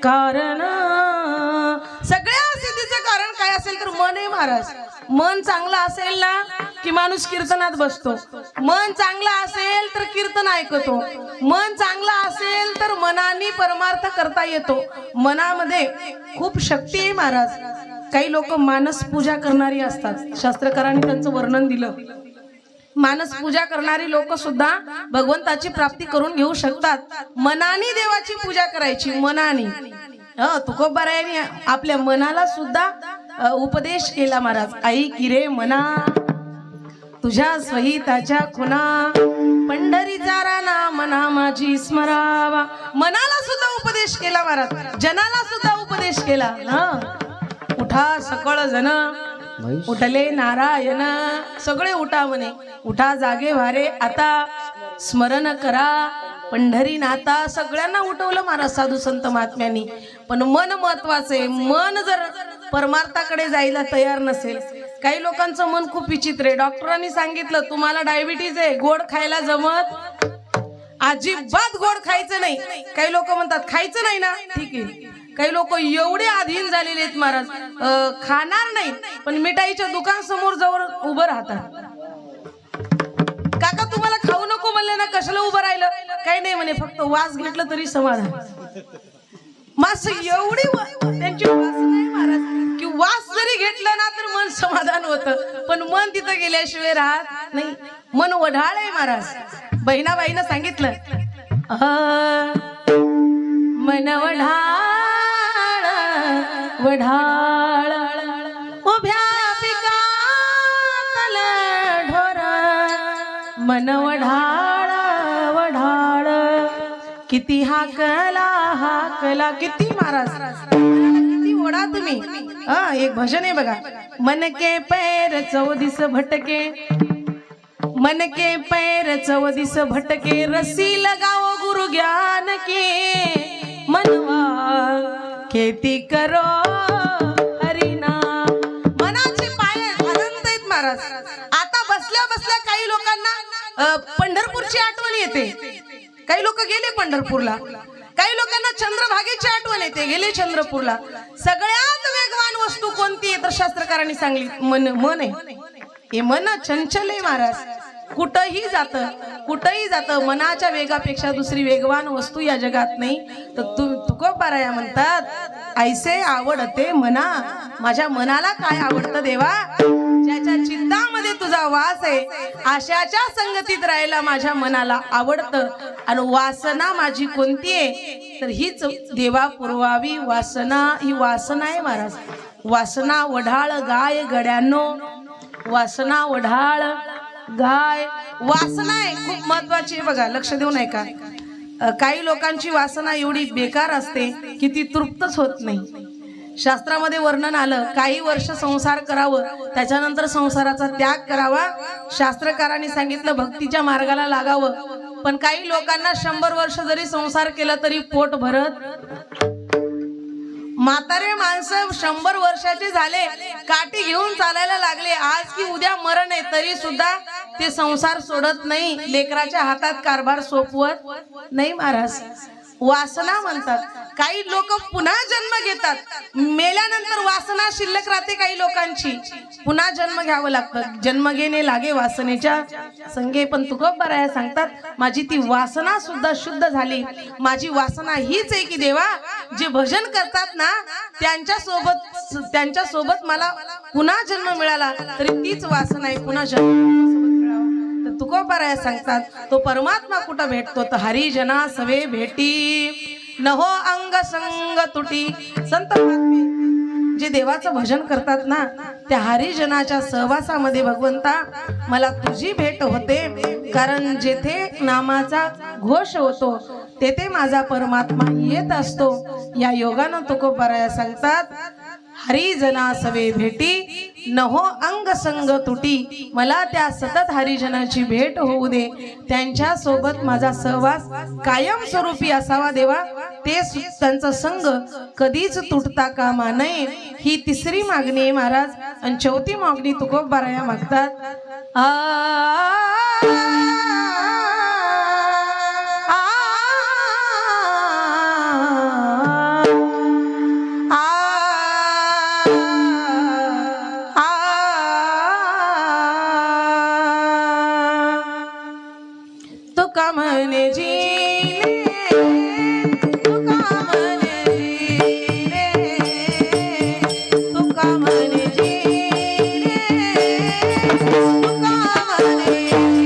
कारण. सगळ्या सिद्धीचं कारण काय असेल तर मन आहे महाराज. मन चांगलं असेल ना की माणूस कीर्तनात बसतो. मन चांगलं असेल तर कीर्तन ऐकतो. मन चांगलं असेल तर मनाने परमार्थ करता येतो. मनामध्ये खूप शक्ती आहे महाराज. काही लोक मानस पूजा करणारी असतात. शास्त्रकारांनी त्यांचं वर्णन दिलं. मानस पूजा करणारी लोक सुद्धा भगवंताची प्राप्ती करून घेऊ शकतात. मनाने देवाची पूजा करायची. मनाने तुकोबारायांनी आपल्या मनाला सुद्धा उपदेश केला महाराज. आई किरे मना, तुझ्या स्वहिताच्या खुना, पंढरीचा राणा मना माझी स्मरावा. मनाला सुद्धा उपदेश केला महाराज. जनाला सुद्धा उपदेश केला. उठा सकळ जन, उठले नारायण. सगळे उठा म्हणे. उठा जागे वारे आता, स्मरण करा पंढरीनाथा. सगळ्यांना उठवलं महाराज साधू संत महात्म्यांनी. पण मन महत्वाचे. मन जर परमार्थाकडे जायला तयार नसेल. काही लोकांचं मन खूप विचित्र आहे. डॉक्टरांनी सांगितलं तुम्हाला डायबिटीज आहे, गोड खायला जमत अजिबात गोड खायचं नाही. काही लोक म्हणतात खायचं नाही ना, ठीक आहे. काही लोक एवढे अधीन झालेले आहेत महाराज, खाणार नाही पण मिठाईच्या दुकान समोर जवळ उभं राहतात. काका तुम्हाला खाऊ नको म्हणले ना, कशाला उभं राहिलं? काही नाही म्हणे, फक्त वास घेतलं तरी समाधान. मास एवढी त्यांची वास नाही महाराज की वास जरी घेतलं ना तर मन समाधान होतं, पण मन तिथं गेल्याशिवाय राहत नाही. मन वढाळ आहे महाराज. बहिणाबाईनं सांगितलं मन वढाळ वढाळ उभ्या पिकातल ढोर. मन वढाळ वढाळ किती हाकला हाकला. किती महाराज किती ओढा तुम्ही. एक भजन आहे बघा. मन के पैर 14 भटके, मन के पैर चवदिस भटके रसी लगाओ गुरु ज्ञान के मनवा खेती करो हरिनाम. मनाचे पाय अनंत आहेत महाराज. आता बसल्या बसल्या काही लोकांना पंढरपूरची आठवण येते. काही लोक गेले पंढरपूरला, काही लोकांना चंद्रभागेची आठवण येते, गेले चंद्रपूरला. सगळ्यात वेगवान वस्तू कोणती आहे तर शास्त्रकारांनी सांगली मन. मन आहे हे. मन चंचल आहे महाराज. कुठंही जातं मनाच्या वेगापेक्षा दुसरी वेगवान वस्तू या जगात नाही. तर तुकोबाराया म्हणतात ऐसे आवडते मना. माझ्या मनाला काय आवडतं देवा? ज्याच्या चित्तामध्ये तुझा वास आहे अशाच्या संगतीत राहायला माझ्या मनाला आवडतं. आणि वासना माझी कोणती आहे तर हीच देवा पुरवावी वासना. ही वासना आहे महाराज. वासना वढाळ गाय गड्यांनो. वासना वढाळ गाय. वासना आहे खूप महत्वाची आहे बघा, लक्ष देऊ नये का. काही लोकांची वासना एवढी बेकार असते की ती तृप्तच होत नाही. शास्त्रामध्ये वर्णन आलं काही वर्ष संसार करावं त्याच्यानंतर संसाराचा त्याग करावा. शास्त्रकारांनी सांगितलं भक्तीच्या मार्गाला लागावं. पण काही लोकांना 100 वर्ष जरी संसार केला तरी पोट भरत. म्हातारे माणसं 100 वर्षाचे झाले, काठी घेऊन चालायला लागले, आज की उद्या मरण आहे, तरी सुद्धा ते संसार सोडत नाही. लेकराच्या हातात कारभार सोपवत नाही महाराज. वासना म्हणतात. काही लोक पुन्हा जन्म घेतात, मेल्यानंतर वासना शिल्लक राहते काही लोकांची. पुन्हा जन्म घ्यावं लागतं. जन्म घेणे लागे वासनेच्या संगे. पण तुकोबाराया सांगतात माझी ती वासना सुद्धा शुद्ध झाली. माझी वासना हीच आहे की देवा जे भजन करतात ना त्यांच्या सोबत मला पुन्हा जन्म मिळाला तरी तीच वासना आहे पुन्हा जन्म. तुकोबाराया सांगतात तो परमात्मा कुठं भेटतो तर हरिजना सवे भेटी नहो अंग संग तुटी. संत महात्मे जे देवाचं भजन करतात ना त्या हरिजनाच्या सहवासामध्ये भगवंता मला तुझी भेट होते. कारण जेथे नामाचा घोष होतो तेथे माझा परमात्मा येत असतो. या योगानं तुकोबाराया सांगतात हरिजना सवे भेटी नहो अंग संग तुटी. मला त्या सतत हरिजनाची भेट होऊ दे. त्यांच्या सोबत माझा सहवास कायम स्वरूपी असावा देवा. ते त्यांचा संग कधीच तुटता कामा नये. ही तिसरी मागणी आहे महाराज. आणि चौथी मागणी तुकोबाराया मागतात तुका म्हणे जीले तुका म्हणे जीले तुका म्हणे जीले तुका म्हणे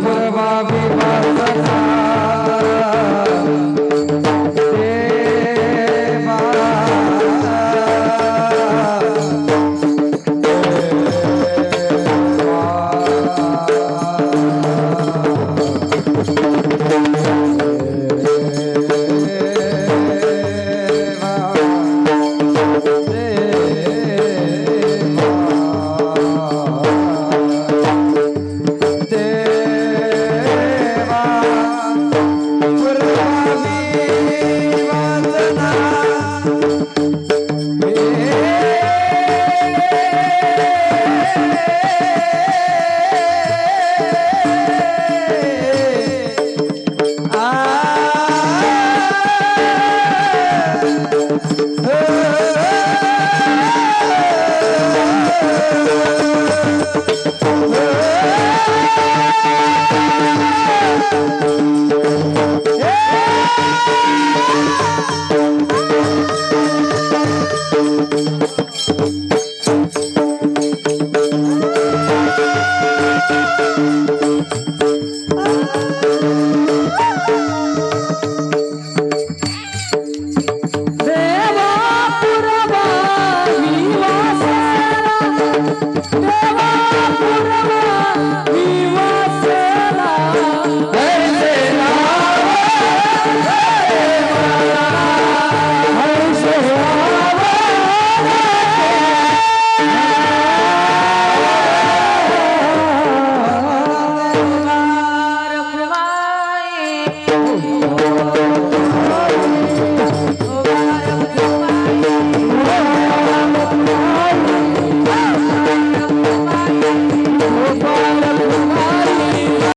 पूर्वावी वाजना